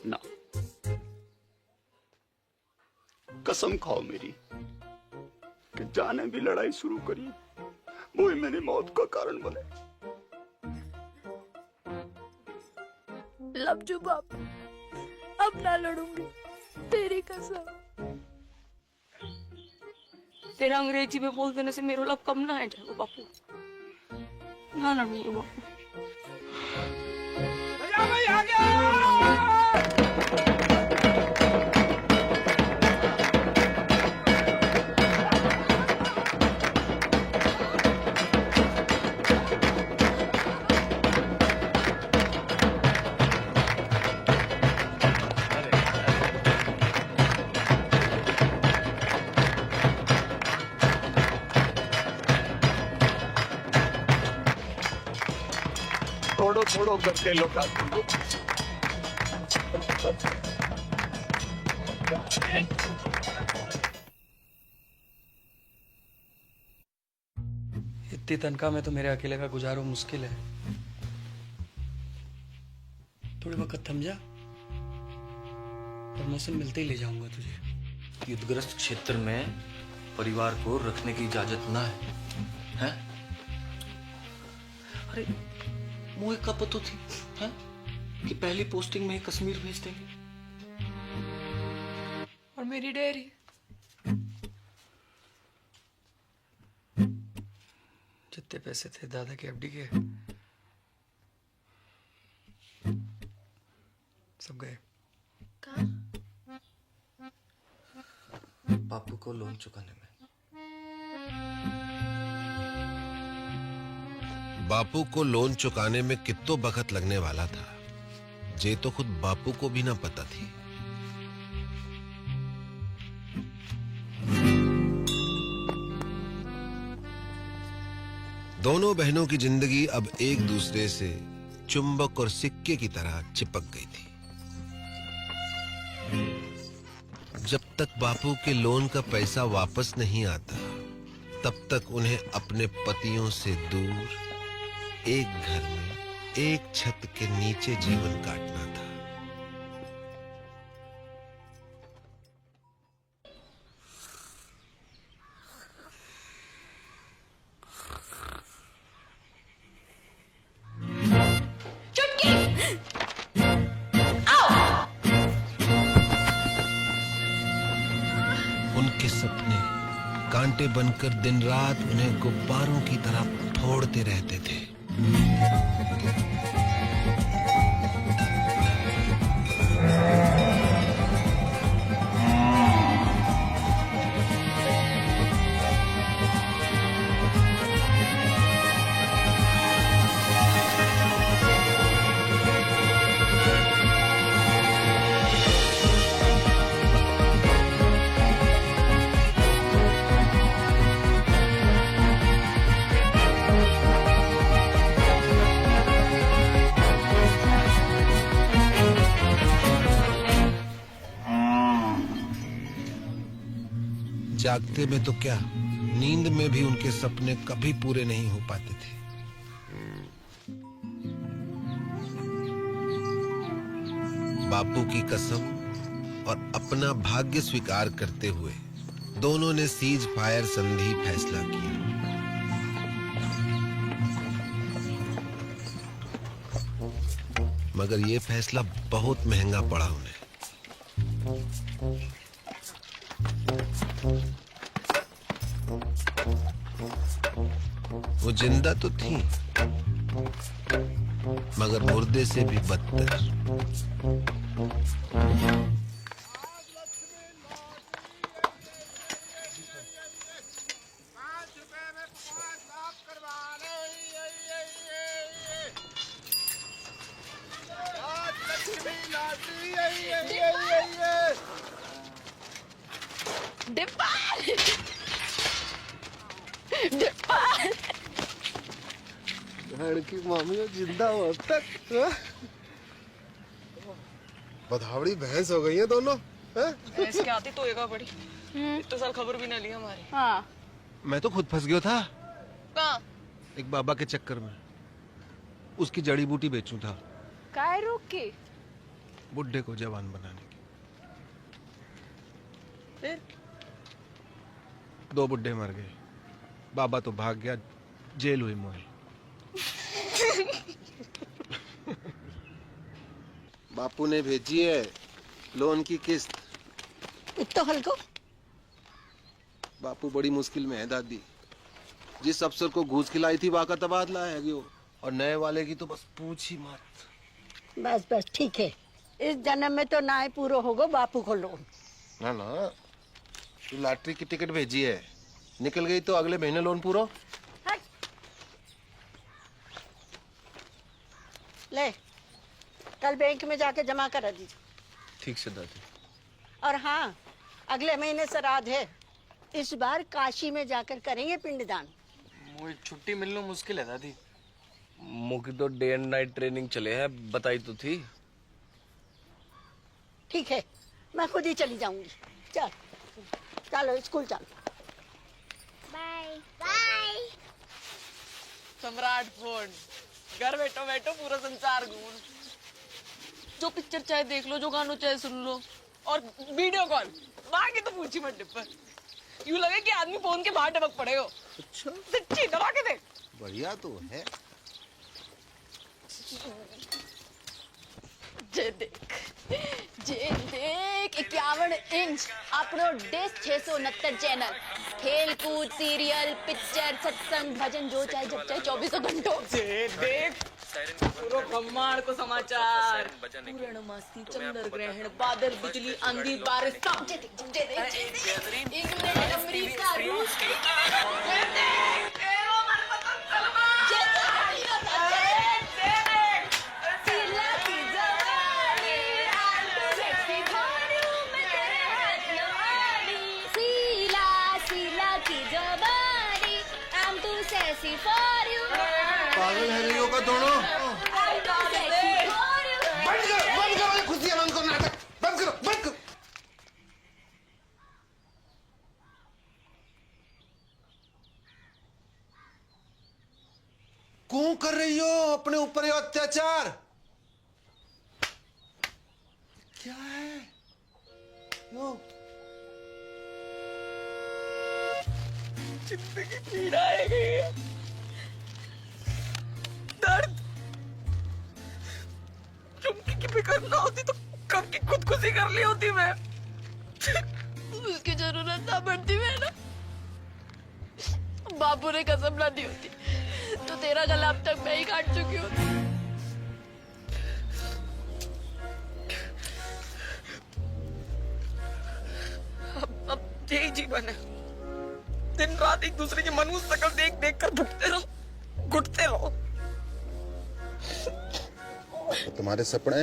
ना, कसम खाओ मेरी कि जाने भी लड़ाई शुरू करी वो ही मेरी मौत का कारण बने। लवजू बाप, अब ना लड़ूंगी, तेरी कसम। तेरा अंग्रेजी में बोल देने से मेरा लब कम ना है जाएगा बापू। ना लड़ूंगी बापू। थोड़ो थोड़ो करके लौटा दूंगा। इतनी तनख्वाह में तो मेरे अकेले का गुजारो मुश्किल है। थोड़ी वक्त थम जा, प्रमोशन मिलते ही ले जाऊंगा तुझे। युद्धग्रस्त क्षेत्र में परिवार को रखने की इजाजत ना है, हैं? अरे मुझे कब पता थी, हैं? कि पहली पोस्टिंग में ही कश्मीर भेज देंगे। और मेरी डेयरी, जितने पैसे थे दादा के एफडी के सब गए। कहाँ? बापू को लोन चुकाने में। बापू को लोन चुकाने में कितो बखत लगने वाला था, जे तो खुद बापू को भी ना पता थी। दोनों बहनों की जिंदगी अब एक दूसरे से चुंबक और सिक्के की तरह चिपक गई थी। जब तक बापू के लोन का पैसा वापस नहीं आता, तब तक उन्हें अपने पतियों से दूर एक घर में एक छत के नीचे जीवन काटना था। उनके सपने कांटे बनकर दिन रात उन्हें गुब्बारों की तरह फोड़ते रहते थे। जागते में तो क्या, नींद में भी उनके सपने कभी पूरे नहीं हो पाते थे। बापू की कसम और अपना भाग्य स्वीकार करते हुए दोनों ने सीज फायर संधि फैसला किया। मगर ये फैसला बहुत महंगा पड़ा उन्हें। वो जिंदा तो थी, मगर मुर्दे से भी बदतर। लड़की मामी जिंदा हो अब तक। बधावड़ी भैंस हो गई है दोनों। भैंस की आती तो एगा बड़ी। इतने साल खबर भी ना ली हमारी। हाँ। मैं तो खुद फंस गया था कहाँ? एक बाबा के चक्कर में। उसकी जड़ी बूटी बेचूं था। काय रोक के? बुड्ढे को जवान बनाने की। फिर? 2 बुड्ढे मर गए, बाबा तो भाग गया, जेल हुई मोए। बापू ने भेजी है लोन की किस्त। इतो हल्को बापू बड़ी मुश्किल में है दादी। जिस अफसर को घूस खिलाई थी वहां का तबादला है गयो, और नए वाले की तो बस पूछ ही मत। बस बस ठीक है, इस जन्म में तो ना ही पूरा होगा बापू को लोन। ना ना, तू लॉटरी की टिकट भेजी है, निकल गई तो अगले महीने लोन पूरा। ले, कल बैंक में जाके जमा करा दीजिए। ठीक से दादी। और हाँ, अगले महीने श्राद्ध है, इस बार काशी में जाकर करेंगे पिंडदान। मुझे छुट्टी मिलना मुश्किल है दादी। मुझे तो डे एंड नाइट ट्रेनिंग चले हैं, बताई तो थी। ठीक है, मैं खुद ही चली जाऊंगी। चल चलो स्कूल चलो। Bye bye. सम्राट फोन, घर बैठो बैठो पूरा संसार घूम। जो पिक्चर चाहे देख लो, जो गानों चाहे सुन लो, और वीडियो कॉल बाकी तो पूछी मत डिब्बर। यूं लगे कि आदमी फोन के बाहर टपक पड़े हो। अच्छा, सच्ची दबा के देख। बढ़िया तो है। जे देख 51 इंच अपनो डिश 669 चैनल, खेल कूद, सीरियल, पिक्चर, सत्संग, भजन, जो चाहे जब चाहे 24 घंटों। जे देख पूरा ब्रह्मांड को समाचार, पूर्णमासी, चंद्र ग्रहण, बादल, बिजली, आंधी, बारिश, सब इंग्लैंड, अमेरिका, रूस, पागल है रही होगा दोनों। बंद करो खुशियां, बंद करो नाटक, बंद करो, बंद करो। क्यों कर रही हो अपने ऊपर ये अत्याचार? क्या है यो? जिंदगी पीड़ा है, दर्द। चुमकी की फिक्र ना होती तो कब की खुदकुशी कर ली होती मैं। उसकी जरूरत ना पड़ती मैं ना। बापू ने कसम ना दी होती तो तेरा गला अब तक मैं ही काट चुकी होती। अब यही जीवन है, दिन रात एक दूसरे की मनुष्य शकल देख देख कर भुगते रहो, घुटते रहो। तुम्हारे सपने,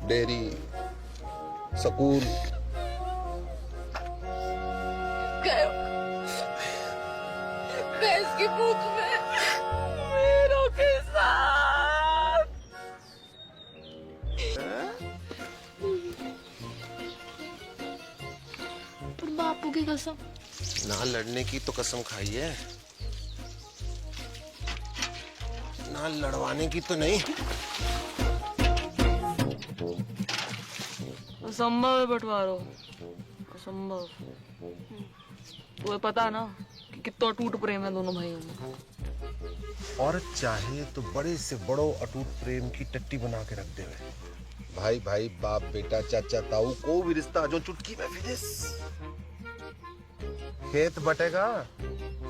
डेयरी, स्कूल, भैंस की पूंछ में मेरों के साथ। पर बापू की कसम, ना लड़ने की तो कसम खाई है, ना लड़वाने की तो नहीं। असंभव है बंटवारो, असंभव। तुम्हें पता ना कि कितना अटूट प्रेम है दोनों भाइयों में। और चाहे तो बड़े से बड़ो अटूट प्रेम की टट्टी बना के रख दे। भाई भाई, बाप बेटा, चाचा ताऊ, कोई भी रिश्ता जो चुटकी में फिनिश। खेत बटेगा,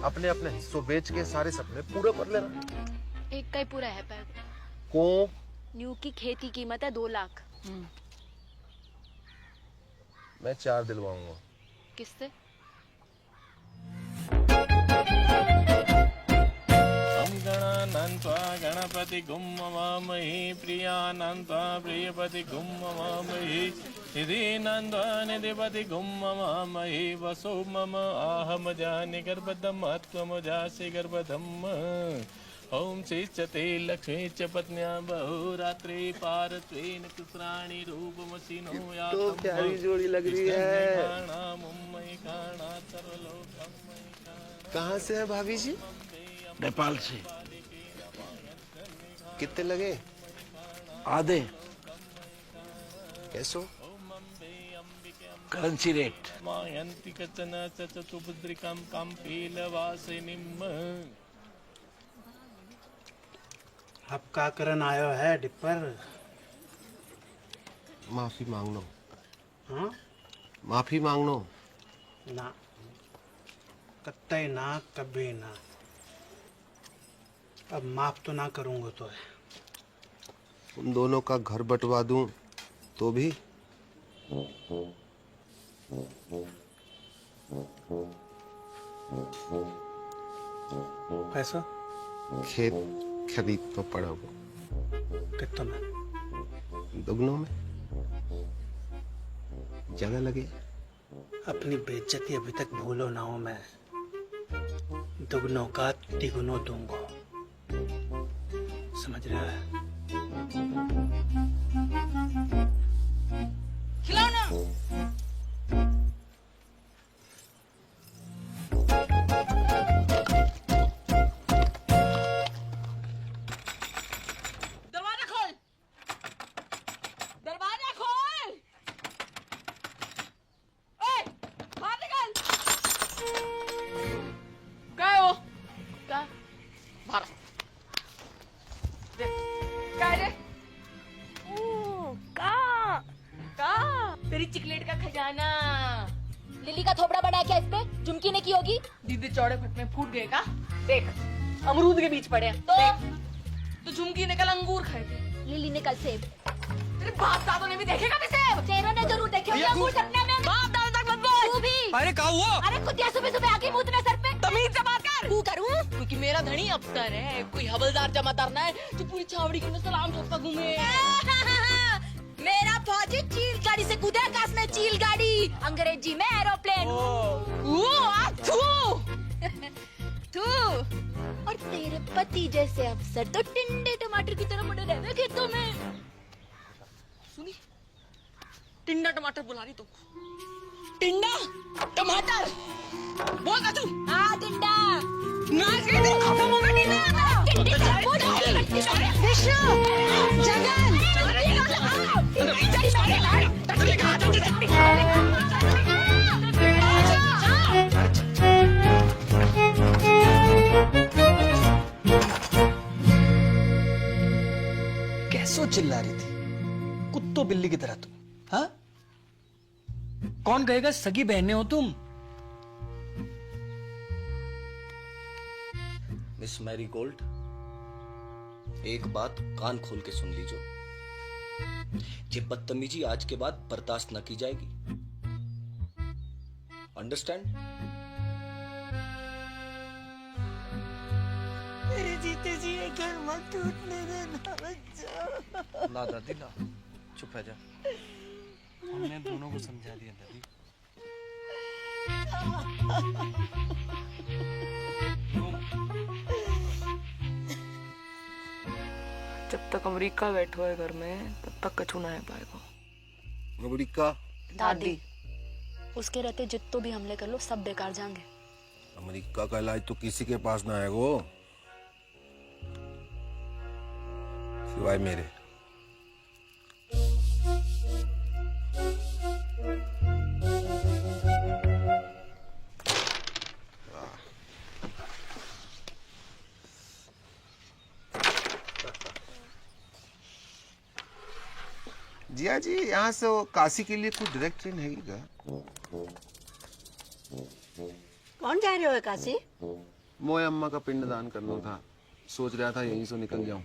अपने अपने हिस्सों बेच के सारे सपने पूरे कर लेना। एक का ही पूरा है पैर। को न्यू की खेती कीमत है 2 लाख। मैं 4 दिलवाऊंगा। किससे? गणपति गुम ममामहि प्रियानंत्वा प्रियपति गुम ममामहि निधि नंद्वा निधिपति गुम ममामहि वसो मम आहम जानि गर्भदम त्वम जासि गर्भदम। ओम श्रीचते लक्ष्मी च पत्न्या बहुरात्रि पारत्वेन कुसराणि रूपमसिनो या तो प्यारी जोड़ी लग रही है। कहाँ से है भाभी जी? नेपाल से। कितने लगे? आधे कैसो? Currency rate. मायन्ति कचन चतुभद्रिकं कंपीलवासिनीं। अब का करन आयो है डिपर? माफी मांगनो। हाँ? माफी मांगनो। ना, कत्ते ना, कभी ना। अब माफ तो ना करूंगा तो है। उन दोनों का घर बंटवा दूं तो भी? पैसा? खेत खरीद तो पड़ा वो। कितना में? दुगनों में। ज्यादा लगे? अपनी बेइज्जती अभी तक भूलो ना हो। मैं दुगनों का तिगुनों दूंगा, समझ रहा है? खिलाओ ना। दरवाजा खोल, दरवाजा खोल। ओए, बाहर निकल। क्या है वो? क्या? बाहर। क्या है रे? तेरी चिकलेट का खजाना। लिली का थोपड़ा बना क्या इस पे? झुमकी ने की होगी। दीदी चौड़े फट में फूट गए का? देख, अमरूद के बीच पड़े हैं। तो देख। तो झुमकी ने कल अंगूर खाए थे, लिली ने कल सेब। तेरे बाप दादों ने भी देखेगा भी सेब। तेरों ने जरूर देखे होंगे अंगूर सपने में। बाप दादा तक मत बोल। तू भी। अरे क्या हुआ? अरे कुतिया सुबह सुबह आके मुंह सर पे। तमीज से बात कर। तू करूँ? क्योंकि मेरा धनी अफसर है, कोई हवलदार जमादार ना है जो पूरी छावड़ी के सलाम ठोकता घूमे। मेरा फौजी चील गाड़ी से कूदे आकाश में, चील गाड़ी, अंग्रेजी में एरोप्लेन। तू और तेरे पति जैसे अफसर तो टिंडे टमाटर की तरह मुड़े रहवे खेतों में। सुनी, टिंडा टमाटर बुला रही तुमको। टिंडा टमाटर बोल तू। हाँ टिंडा। नाच के दिन खत्म होगा टिंडा। विष्णु, जगन, कैसो चिल्ला रही थी कुत्तों बिल्ली की तरह तुम? हाँ, कौन कहेगा सगी बहनें हो तुम? मिस मैरी गोल्ड, एक बात कान खोल के सुन लीजिए। ये बदतमीजी आज के बाद बर्दाश्त न की जाएगी। अंडरस्टैंड? मेरे जीते जी ये घर मत टूटने देना बच्चा। ना दादी ना, चुप है जा। हमने दोनों को समझा दिया दादी। जब तक अमेरिका बैठो है घर में, तब तक कछु ना है पाएगा। अमेरिका? दादी, उसके रहते जितो भी हमले कर लो सब बेकार जाएंगे। अमेरिका का इलाज तो किसी के पास ना है वो, सिवाय मेरे। जिया जी, यहाँ से वो काशी के लिए कोई डायरेक्ट ट्रेन है क्या? कौन जा रहे हो काशी? मोए अम्मा का पिंडदान करना था, सोच रहा था यहीं से निकल जाऊं।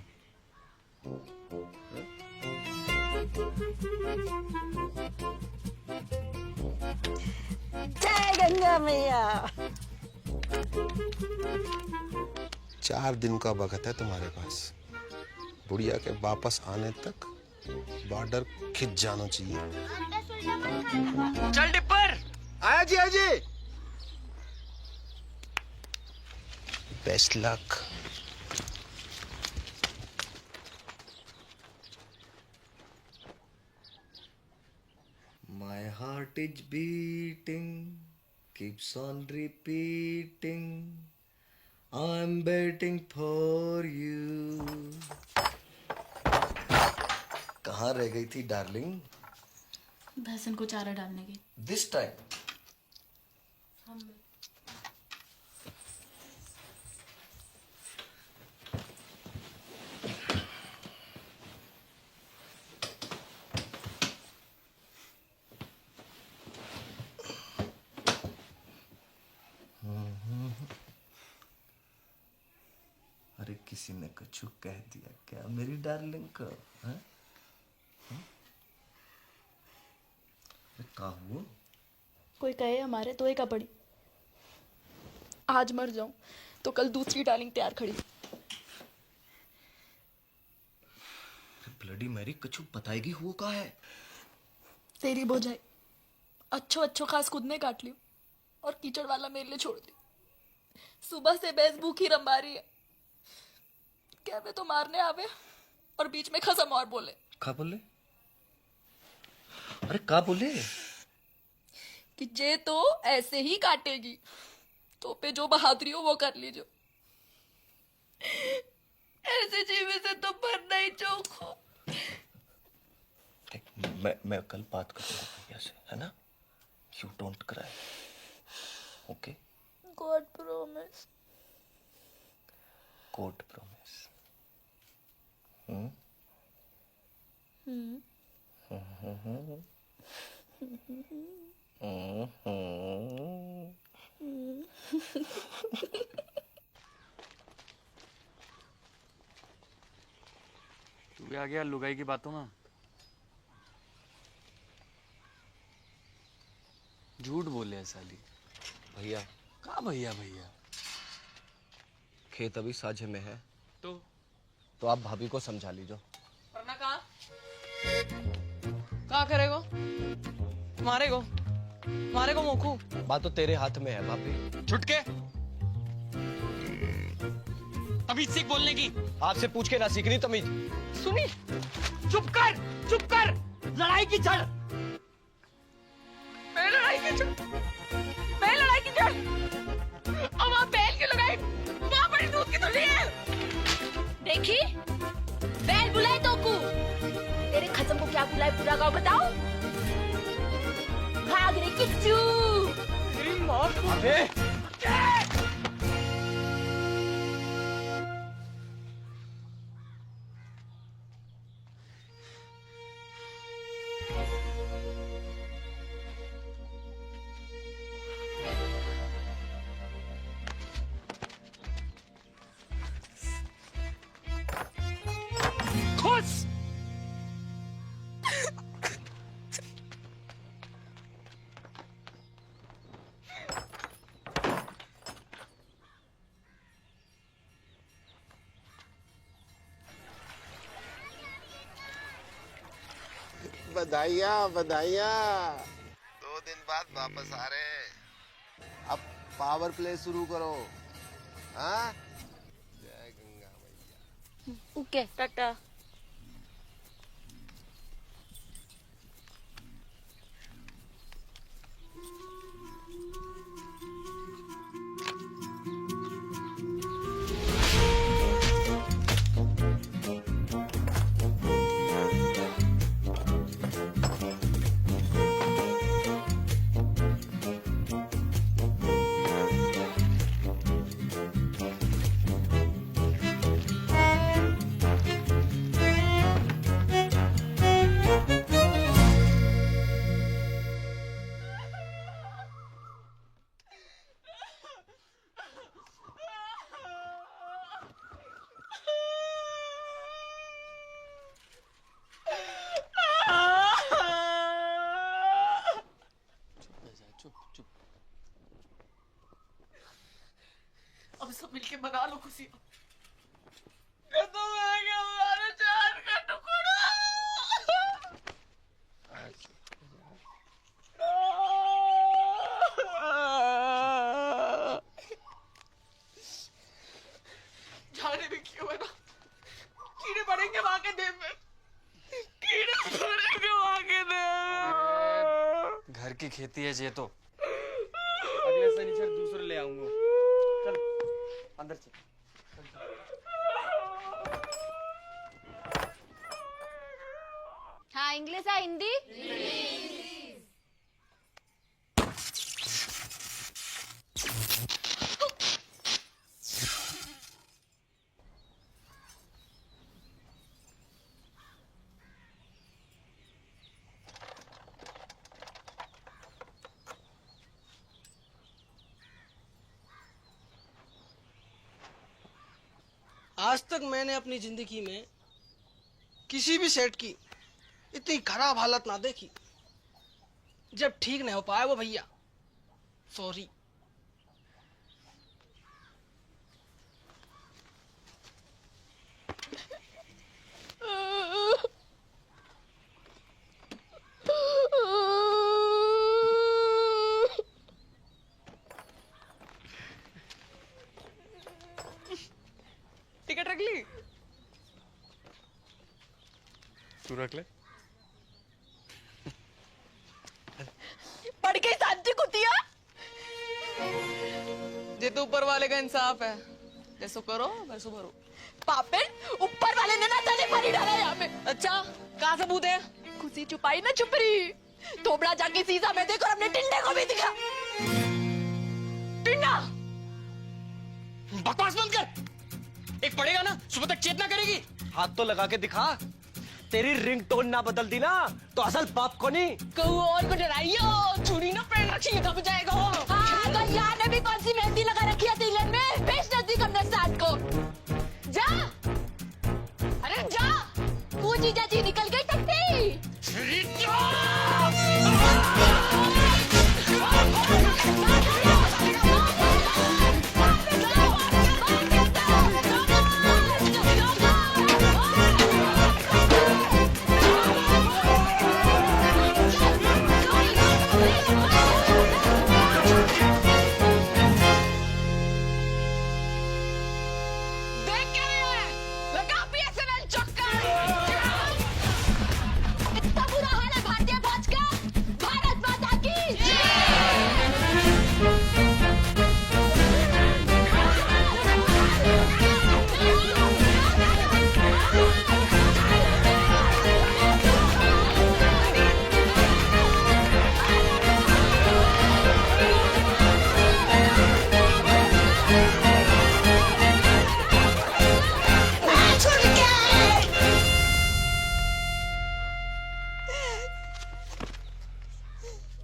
जय गंगा मैया। 4 दिन का वक्त है तुम्हारे पास। बुढ़िया के वापस आने तक बॉर्डर खिंच जाना चाहिए। चल डिपर। आया जी, आया जी। Best luck. My heart is beating, keeps on repeating. I'm waiting for you. कहाँ रह गई थी डार्लिंग? भैंसन को चारा डालने की। This time. अरे किसी ने कछु कह दिया क्या मेरी डार्लिंग को? हैं? क्या हुआ? कोई कहे हमारे तो एक पड़ी। आज मर जाऊं तो कल दूसरी डार्लिंग तैयार खड़ी। ब्लडी मैरी, कछु बताएगी हुआ का है? तेरी बोझाई अच्छो अच्छो खास खुद ने काट लियो और कीचड़ वाला मेरे लिए छोड़ दी। सुबह से भैंस भूखी रंबा रही है। क्या वे तो मारने आवे और बीच में खसम और बोले। क्या बोले? अरे क्या बोले? कि जे तो ऐसे ही काटेगी, तो पे जो बहादुरी हो वो कर लीजिए। ऐसे जीवे से तो मरना ही चौक हो। मैं कल बात करूंगा भैया से, है ना? You don't cry, okay? God promise. Court promise. गया गया लुगाई की बातों में। झूठ बोले है साली। भैया कहाँ भैया भैया? खेत अभी साझे में है तो आप भाभी को समझा लीजो। वरना कहाँ करेगो? मारेगो मोखू। बात तो तेरे हाथ में है भाभी। छुटके तमीज सीख बोलने की। आपसे पूछ के ना सीखनी तमीज। सुनी, चुप कर, लड़ाई की जड़। मैं लड़ाई की जड़। अब आप बैल की लगाई, वहाँ बड़ी दूध की थोड़ी है। देखी बैल बुलाए तो को तेरे खत्म को क्या बुलाए पूरा गाँव बताओ। भाग रे किच्चू। अबे खुश बधाइयाँ 2 दिन बाद वापस आ रहे हैं। अब पावर प्ले शुरू करो। हाँ, जय गंगा मैया। ओके टाटा। अब सब मिलके मना लो खुशी। खत्म हो गया हमारा जान का टुकड़ा। जाने भी क्यों है ना, कीड़े पड़ेंगे वहां के देह में। घर की खेती है ये तो। अगले शनिचर दूसरे ले आऊंगा। चल अंदर चल। हाँ इंग्लिश है हिंदी। आज तक मैंने अपनी जिंदगी में किसी भी सेट की इतनी खराब हालत ना देखी। जब ठीक नहीं हो पाया वो भैया, सॉरी। टिकट रख ली? तू रख ले। पढ़ के शांति कुतिया। ये तो ऊपर वाले का इंसाफ है। जैसो करो वैसो भरो। पापे ऊपर वाले ने ना जाने पानी डाला यहाँ पे। अच्छा कहाँ सबूत है? खुशी छुपाई ना छुपरी। थोबड़ा जाके सीसा में देखो, अपने टिंडे को भी दिखा। टिंडा बकवास बंद कर। एक पड़ेगा ना, सुबह तक चेतना करेगी। हाथ तो लगा के दिखा। तेरी रिंगटोन ना बदल दी ना तो असल बाप को नहीं। कहूँ और को डराइयो। चूड़ी ना पहन रखी है, कब जाएगा हो? हाँ तो यहाँ ने भी कौन सी मेहंदी लगा रखी है तिलक में? बेच नजदीक हमने साथ को। जा, अरे जा। जीजा जी निकल गई टट्टी। इतना बुरा हाल है भारतीय फौज का। भारत माता की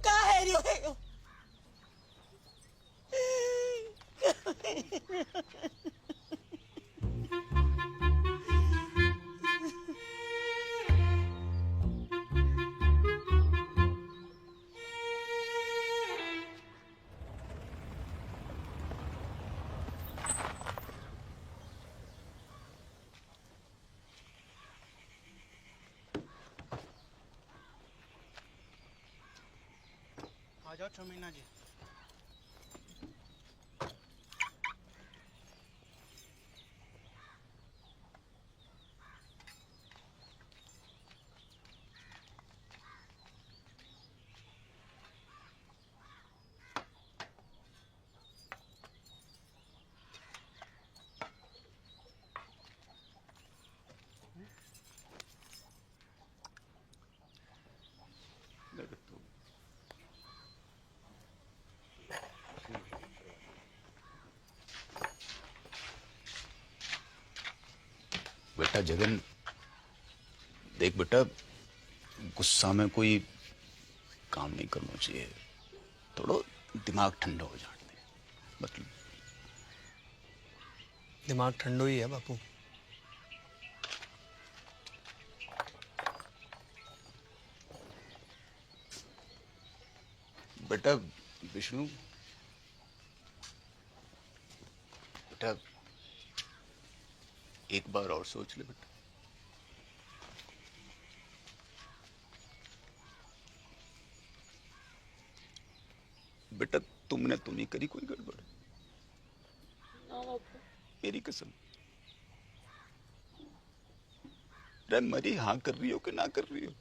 काहे रोए हो? आ जाओ चमीना जी। बेटा जगन, देख बेटा, गुस्सा में कोई काम नहीं करना चाहिए। थोड़ा दिमाग ठंडा हो जाने दे। मतलब दिमाग ठंडो ही है बापू। बेटा विष्णु, बेटा एक बार और सोच ले बेटा। बेटा तुमने तो नहीं करी कोई गड़बड़? मेरी कसम। रे मरी हाँ कर रही हो कि ना कर रही हो?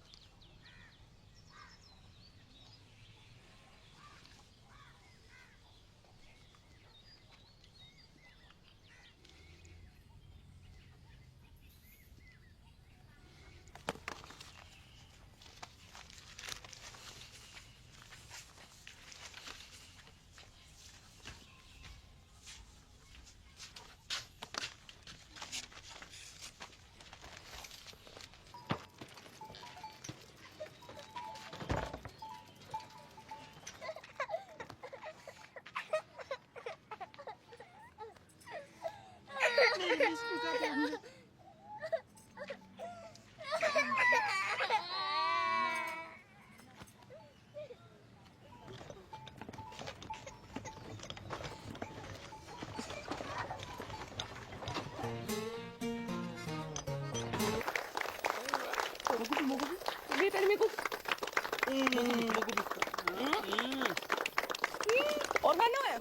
और खाना है,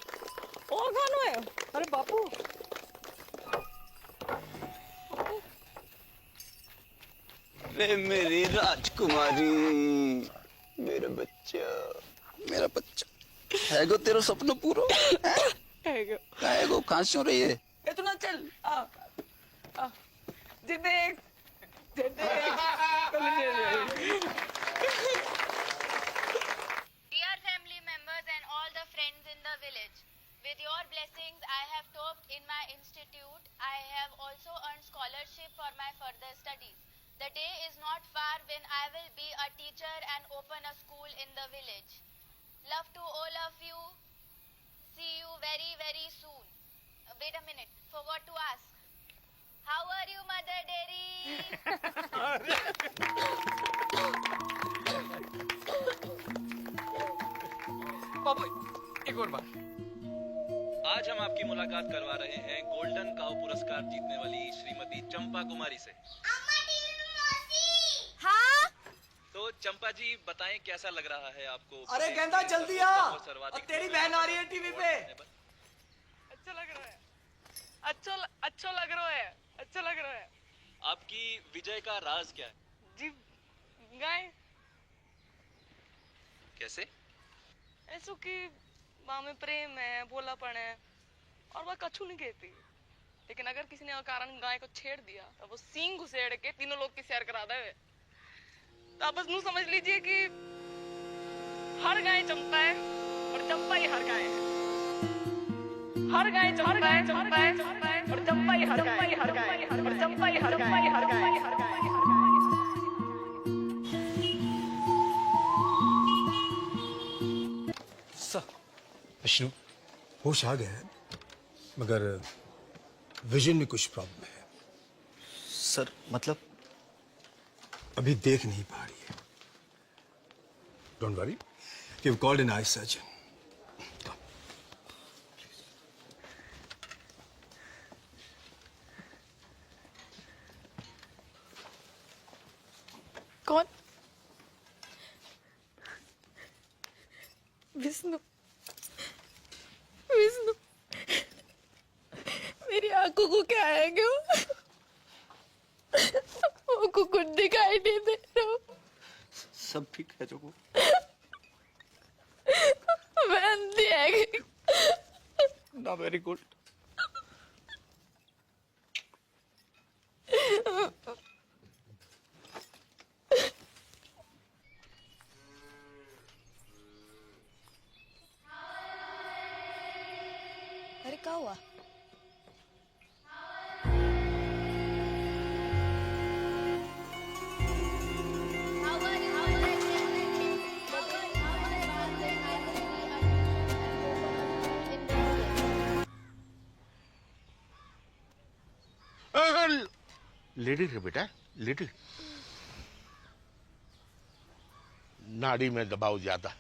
और खाना है। अरे बापू, रे मेरी राजकुमारी, मेरा बच्चा, मेरा बच्चा है गो, तेरा सपना पूरा है गो। कहाँ से हो रही है? इतना चल आ जे देख Dear family members and all the friends in the village, with your blessings I have topped in my institute. I have also earned scholarship for my further studies. The day is not far when I will be a teacher and open a school in the village. Love to all of you. See you very, very soon. Wait a minute, forgot to ask. How are you, Mother Dairy? पापा एक और बात। आज हम आपकी मुलाकात करवा रहे हैं गोल्डन काउ पुरस्कार जीतने वाली श्रीमती चंपा कुमारी से। हाँ तो चंपा जी बताएं कैसा लग रहा है आपको? अरे गेंदा जल्दी आ, और तेरी बहन आ रही है टीवी पे। अच्छा लग रहा है, अच्छा लग रहा है, अच्छा लग रहा है। आपकी विजय का राज क्या है? जी गाय कैसे? ऐसो कि माँ में प्रेम है, भोलापन है और वह कछु नहीं कहती। लेकिन अगर किसी ने अकारण गाय को छेड़ दिया तो वो सींग घुसेड़ के तीनों लोग की सैर करा देवे। तो आप बस नू समझ लीजिए कि हर गाय चंपा है और चंपा ही हर गाय है। हर गाय चंपा है, चंपा है, चंपा है और चंपा ही हर गाय है, हर गाय है और चंपा ही हर गाय है, हर गाय है, हर गाय है। विष्णु, होश आ गया है मगर विजन में कुछ प्रॉब्लम है। सर मतलब? अभी देख नहीं पा रही है। Don't worry, we have called an eye surgeon. कौन? विष्णु, विष्णु, मेरी आंखों को क्या है क्यों? वो कुछ दिखाई नहीं दे रहा। सब ठीक है जोगो। मैं अंधी है ना वेरी गुड। अरे क्या हुआ? लिटिल है बेटा, लिटिल। नाड़ी में दबाव ज्यादा।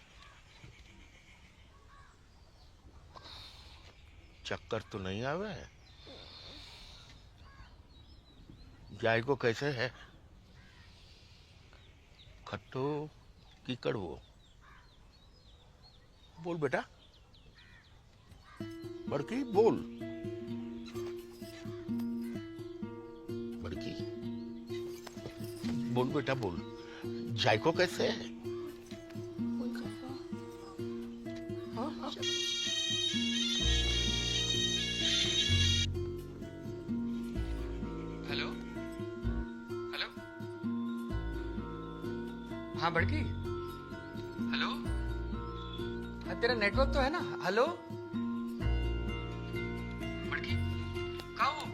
चक्कर तो नहीं आवे? जाय को कैसे है? खट्टो की कड़वो? बोल बेटा, बड़की बोल। बड़की बोल बेटा बोल। जायको कैसे है? हेलो हेलो, हाँ बड़की, हेलो, हाँ तेरा नेटवर्क तो है ना? हेलो बड़की, कहाँ हो?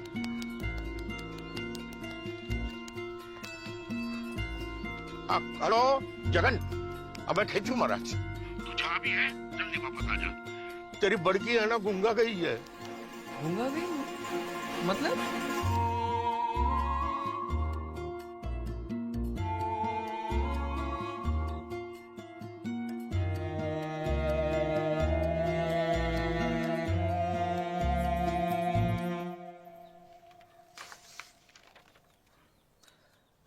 हेलो जगन, अबे खेचू महाराज, तू जहाँ भी है जल्दी वापस आ जा। तेरी बड़की है ना गुंगा गई है। गुंगा गई? मतलब?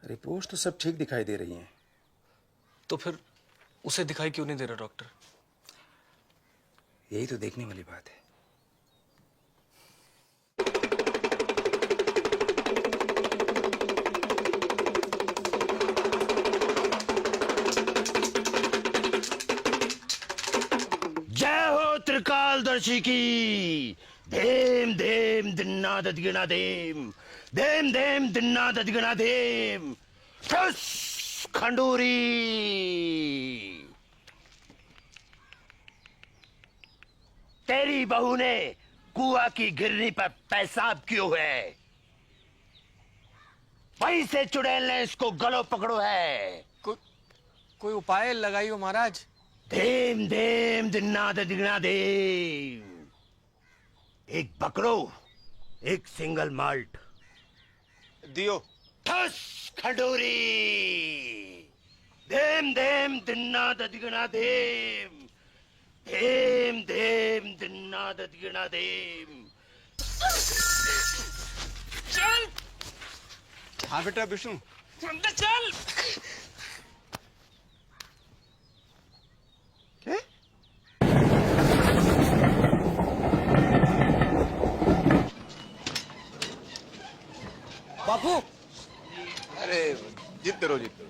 रिपोर्ट तो सब ठीक दिखाई दे रही हैं। तो फिर उसे दिखाई क्यों नहीं दे रहा डॉक्टर? यही तो देखने वाली बात है। जय हो त्रिकालदर्शी की। धेम धेम दिन्ना ददिगना धेम, धेम धेम दिन्ना ददिगना धेम। ठुस खंडूरी। तेरी बहू ने कुआ की गिरनी पर पेशाब क्यों है? वहीं से चुड़ैल ने इसको गलो पकड़ो है। कोई उपाय लगाइयो महाराज। धेम धेम दिन्ना ददिगना धेम। एक बकरो, एक सिंगल माल्ट, दियो। ठस खंडोरी देम देम दिन्ना ददिगना देम देम देम दिन्ना ददिगना देम। चल। हाँ बेटा विष्णु। अंदर चल। क्या? बापू। अरे जीतते रहो जीतते रहो।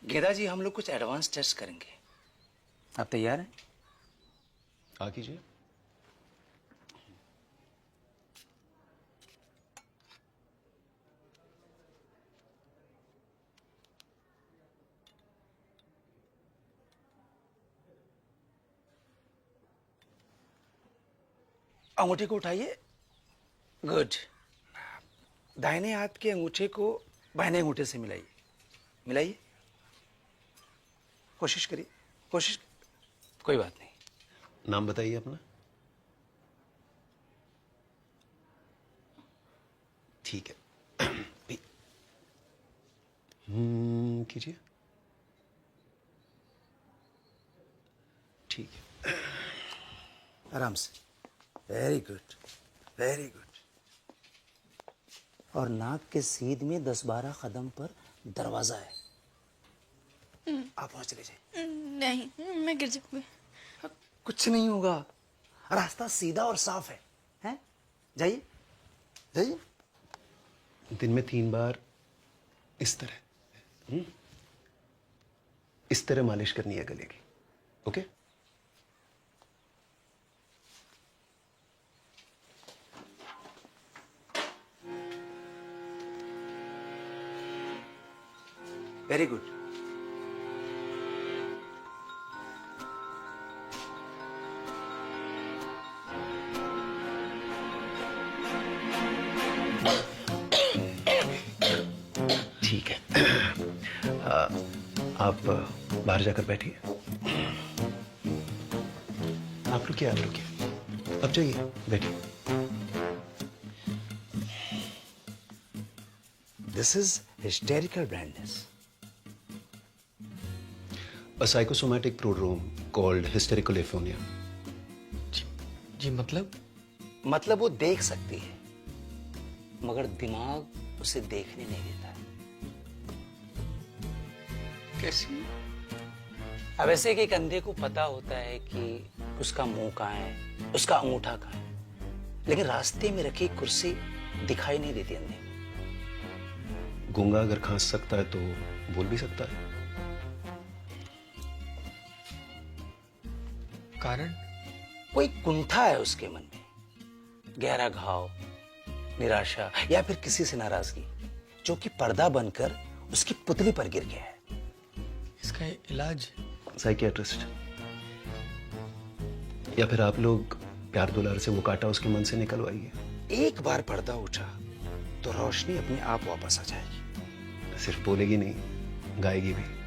गेदा जी, हम लोग कुछ एडवांस टेस्ट करेंगे, आप तैयार हैं? हाँ कीजिए। अंगूठे को उठाइए। गुड। दाहिने हाथ के अंगूठे को बाहिने अंगूठे से मिलाइए। मिलाइए, कोशिश करिए, कोशिश। कोई बात नहीं। नाम बताइए अपना। ठीक है। कीजिए। ठीक है। आराम से। Very good, very good. और नाक के सीध में 10-12 कदम पर दरवाजा है, आप वहां चले जाइए। नहीं, मैं गिर जाऊंगी। कुछ नहीं होगा, रास्ता सीधा और साफ है, हैं? जाइए जाइए। दिन में 3 बार इस तरह इस तरह मालिश करनी है गले की। ओके? Very good. ठीक है। आप बाहर जाकर बैठिए। आप रुकिए, आप रुकिए। अब जाइए, बैठिए। This is hysterical blindness. A psychosomatic prodrome called hysterical aphonia. जी मतलब? मतलब वो देख सकती है, मगर दिमाग उसे देखने नहीं देता है। कैसी? अब ऐसे कि एक अंधे को पता होता है कि उसका मुंह कहाँ है, उसका अंगूठा कहाँ है, लेकिन रास्ते में रखी कुर्सी दिखाई नहीं देती अंधे को। गूंगा अगर खांस सकता है तो बोल भी सकता है। कारण? कोई कुंठा है उसके मन में, गहरा घाव, निराशा या फिर किसी से नाराजगी, जो कि पर्दा बनकर उसकी पुतली पर गिर गया है। इसका इलाज? साइकियाट्रिस्ट, या फिर आप लोग प्यार दुलार से वो काटा उसके मन से निकलवाइए। एक बार पर्दा उठा तो रोशनी अपने आप वापस आ जाएगी। सिर्फ बोलेगी नहीं, गाएगी भी।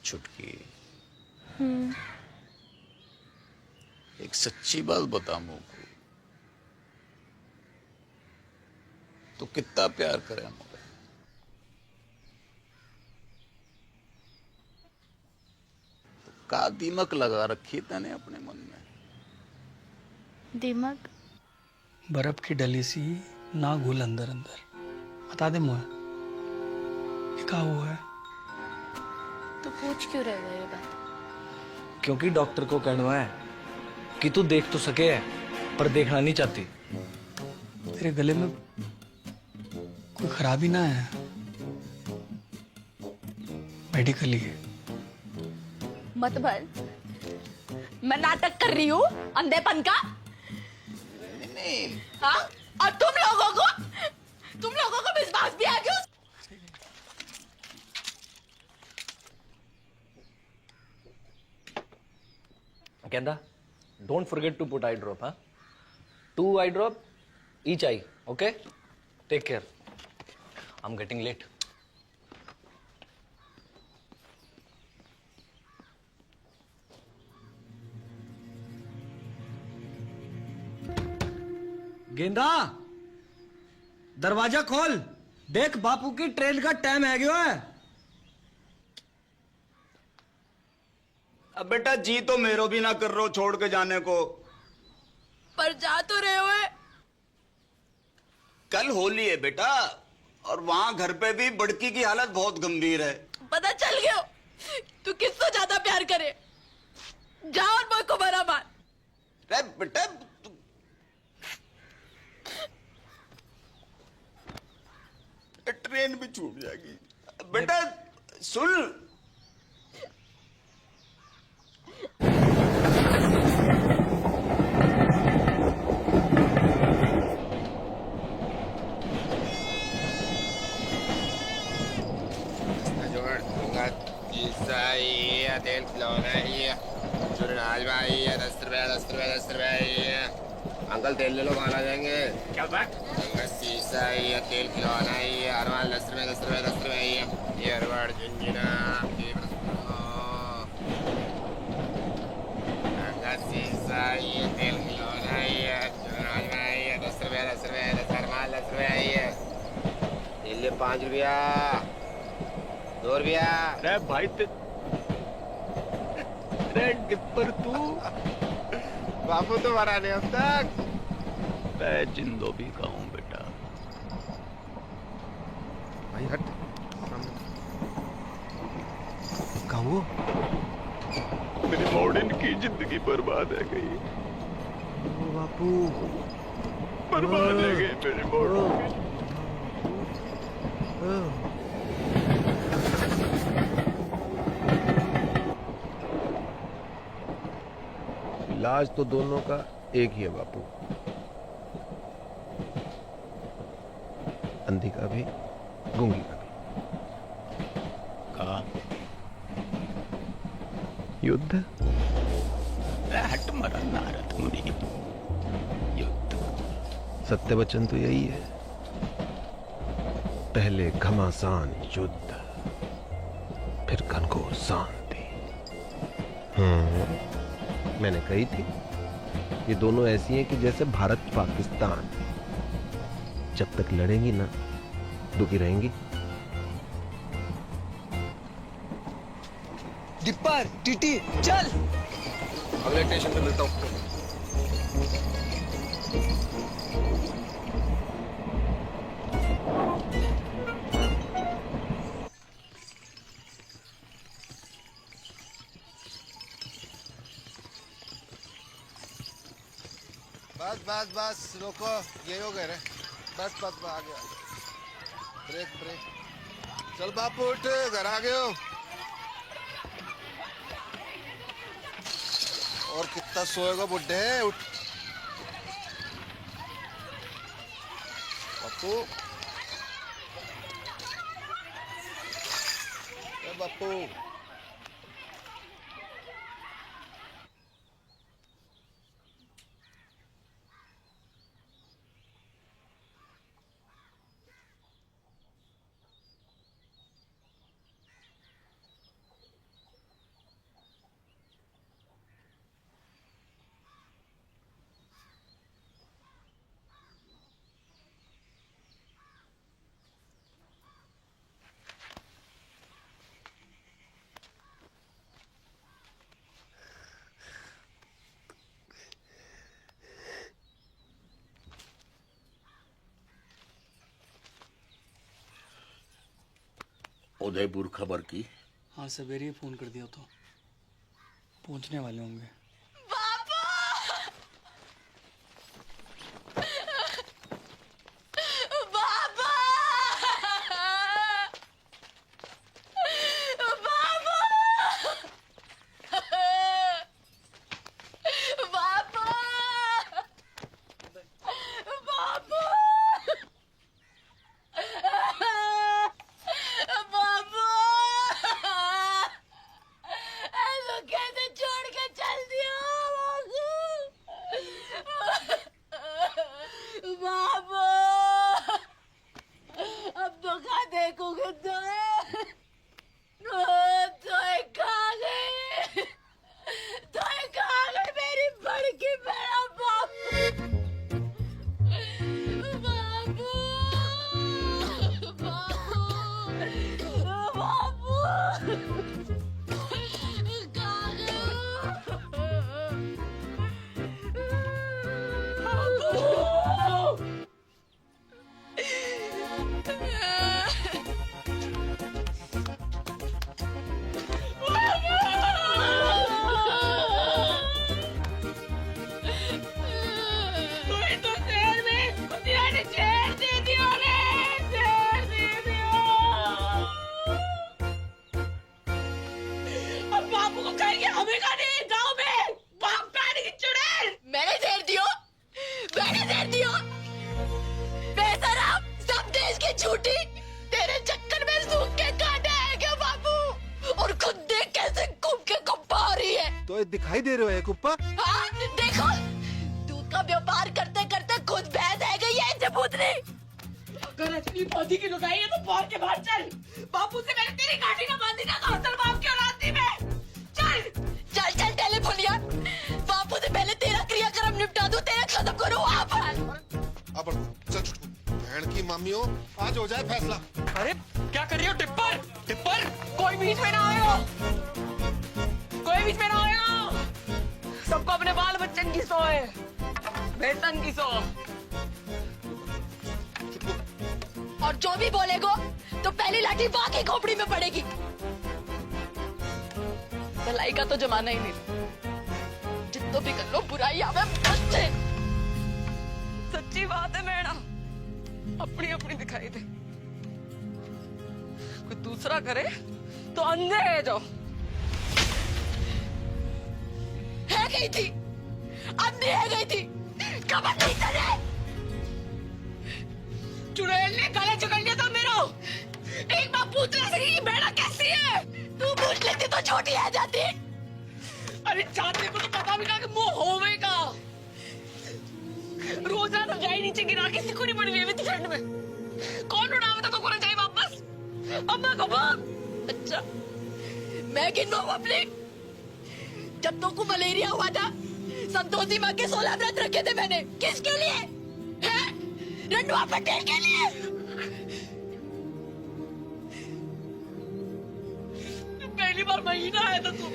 छुटकी, एक सच्ची बात बता मुझको, तो कितना प्यार करे मुझे? तो का दीमक लगा रखी तने अपने मन में? दिमाग? बर्फ की डली सी ना घुल अंदर अंदर। बता दे मुझे, ये क्या हुआ है? तो पूछ क्यों रहे हो ये बात? क्योंकि डॉक्टर को कहना है कि तू देख तो सके पर देखना नहीं चाहती। तेरे गले में कोई खराबी ना है? मेडिकली मत भर, मैं नाटक कर रही हूँ अंधेपन का। हाँ? और तुम लोगों को विश्वास भी आ गया? कहता don't forget to put eye drop. हाँ, 2 eye drop each eye. Okay, take care. I am getting late. गेंदा दरवाजा खोल, देख बापू की ट्रेन का टाइम है गया है। अब बेटा जी तो मेरो भी ना कर रहे हो छोड़ के जाने को। पर जा तो रहे हो। कल होली है बेटा, और वहां घर पे भी बड़की की हालत बहुत गंभीर है। पता चल गया तू किससे ज्यादा प्यार करे। जा और मुझ को बरा मार। अरे बेटा ट्रेन भी छूट जाएगी। बेटा सुन, तेल खिलौना है, चुरनाज भाई है, 10 रुपया 10 रुपया 10 रुपया है। अंकल तेल ले लो, खाना जाएंगे। क्या बात? शीशा है, तेल खिलौना है, अरवाल 10 रुपया 10 रुपया 10 रुपया है। ये अरवाड़ झुंझुना शीशा है, तेल खिलौना है, चुरनाज भाई है, 10 रुपया 10 रुपया 10 अरवाल 10 रुपया है। तेल ले 5 रुपया 2 रुपया। अरे भाई डिप्पर तू बापू तो मरा नहीं अब तक। मैं जिंदो भी कहूँ बेटा। भाई हट कहूँ मेरी मॉडर्न की जिंदगी बर्बाद है गई। बापू बर्बाद है गई मेरी मॉडर्न की। इलाज तो दोनों का एक ही है बापू, अंधी का भी गूंगी का भी। का युद्ध। हट मरा नारद मुनि। युद्ध सत्य वचन तो यही है, पहले घमासान युद्ध, फिर घनघोर शांति। मैंने कही थी ये दोनों ऐसी हैं कि जैसे भारत पाकिस्तान, जब तक लड़ेंगी ना दुखी रहेंगी। डिप्पर टीटी चल। अगले स्टेशन पे मिलता हूँ। बस बस बस रोको, ये हो गए रे। बस बस आ गया। Brake brake. चल बापू उठ, घर आ गए हो। और कितना सोएगा बुड्ढे, उठ बापू। बापू उदयपुर खबर की? हाँ सवेरे ही फोन कर दिया, तो पहुंचने वाले होंगे। कैसे छोड़ के चल दिया। मैंने देर दियो, मैंने देर दियो। बेशरम, सब देश की झूठी, तेरे चक्कर में सूख के काटा है क्या बाबू? और खुद देख कैसे घूम के कप्पा आ रही है। तो ये दिखाई दे रहे हो कुप्पा? हाँ, देखो दूध का व्यापार करते करते खुद भैंस है गई है जबूतरी। अगर असली पौधी की लुगाई है तो बाहर के बाहर चल। बापू से मैंने तेरी गाड़ी ना बांधी ना कौशल बाप की औलाद थी मैं। चल चल चल टेलीफोनिया, बापू से पहले तेरा क्रियाक्रम निपटा दूं, तेरा खत्म करूं वहाँ पर। अब चल छुटकू, बहन की मामियों, आज हो जाए फैसला। अरे क्या कर रही हो टिप्पर? टिप्पर, कोई बीच में ना आयो, कोई बीच में ना आयो। सबको अपने बाल बच्चन की सो है, वेतन की सो। और जो भी बोलेगो तो पहली लाठी बाँ की खोपड़ी में पड़ेगी। भलाई का तो जमाना ही नहीं, जितना भी कर लो बुराई आवे बच्चे। सच्ची बात है मैडम, अपनी अपनी दिखाई दे, कोई दूसरा करे तो अंधे है जो। है गई थी, अंधी है गई थी, कमर नहीं चले। चुड़ैल ने गले चुकड़ लिया था मेरो। एक बार पूछना सही कि बेड़ा कैसी है। तू पूछ लेती तो छोटी आ जाती। अरे जाते को तो पता भी ना कि मुंह होवेगा। रोजाना गाय नीचे गिरा के सिकुड़ी पड़ी हुई है ठंड में। कौन उड़ावे तो को जाए वापस? अम्मा को बोल। अच्छा मैं गिनवा अपने। जब तो को मलेरिया हुआ था, संतोषी माँ के 16 व्रत रखे थे मैंने। किसके लिए? हैं? रंडवा पटेल के लिए। पहली बार महीना आया था तू,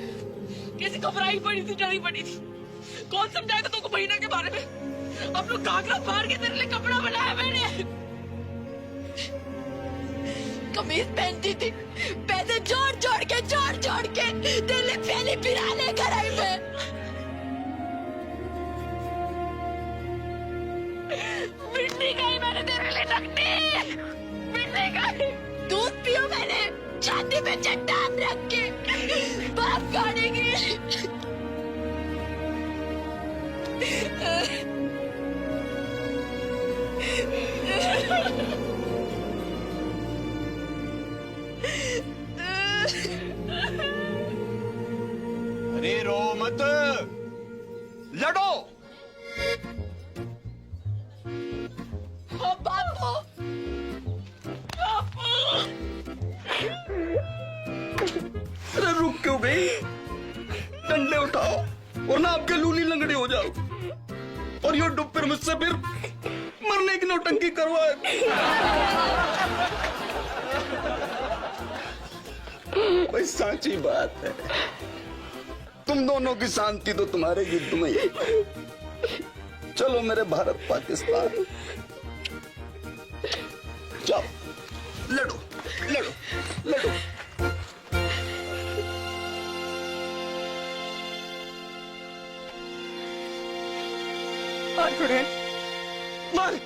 कैसी घबराई पड़ी थी, डरी पड़ी थी। कौन समझाया था तुमको महीना के बारे में? अब लोग घाघरा फाड़ के तेरे लिए कपड़ा बनाया मैंने। कमीज पहनती थी, पैसे जोड़ जोड़ के तेरे लिए पहली पिराने घर आई मैं। मिट्टी गई मैंने तेरे लिए नकली, मिट्टी गई। दूध पियो मैंने छाती पे चट्टान रख के, बाप गाड़ेगी। अरे रो मत, लड़ो। बापू, अरे रुक क्यों गई? डंडे उठाओ वरना आपके लूली लंगड़े हो जाओ। और ये डुब फिर मुझसे फिर मरने की नौटंकी करवाए। भाई साची बात है, तुम दोनों की शांति तो तुम्हारे युद्ध में ही। चलो मेरे भारत पाकिस्तान, जाओ लड़ो लड़ो लड़ो। मार चुड़ैल, मार।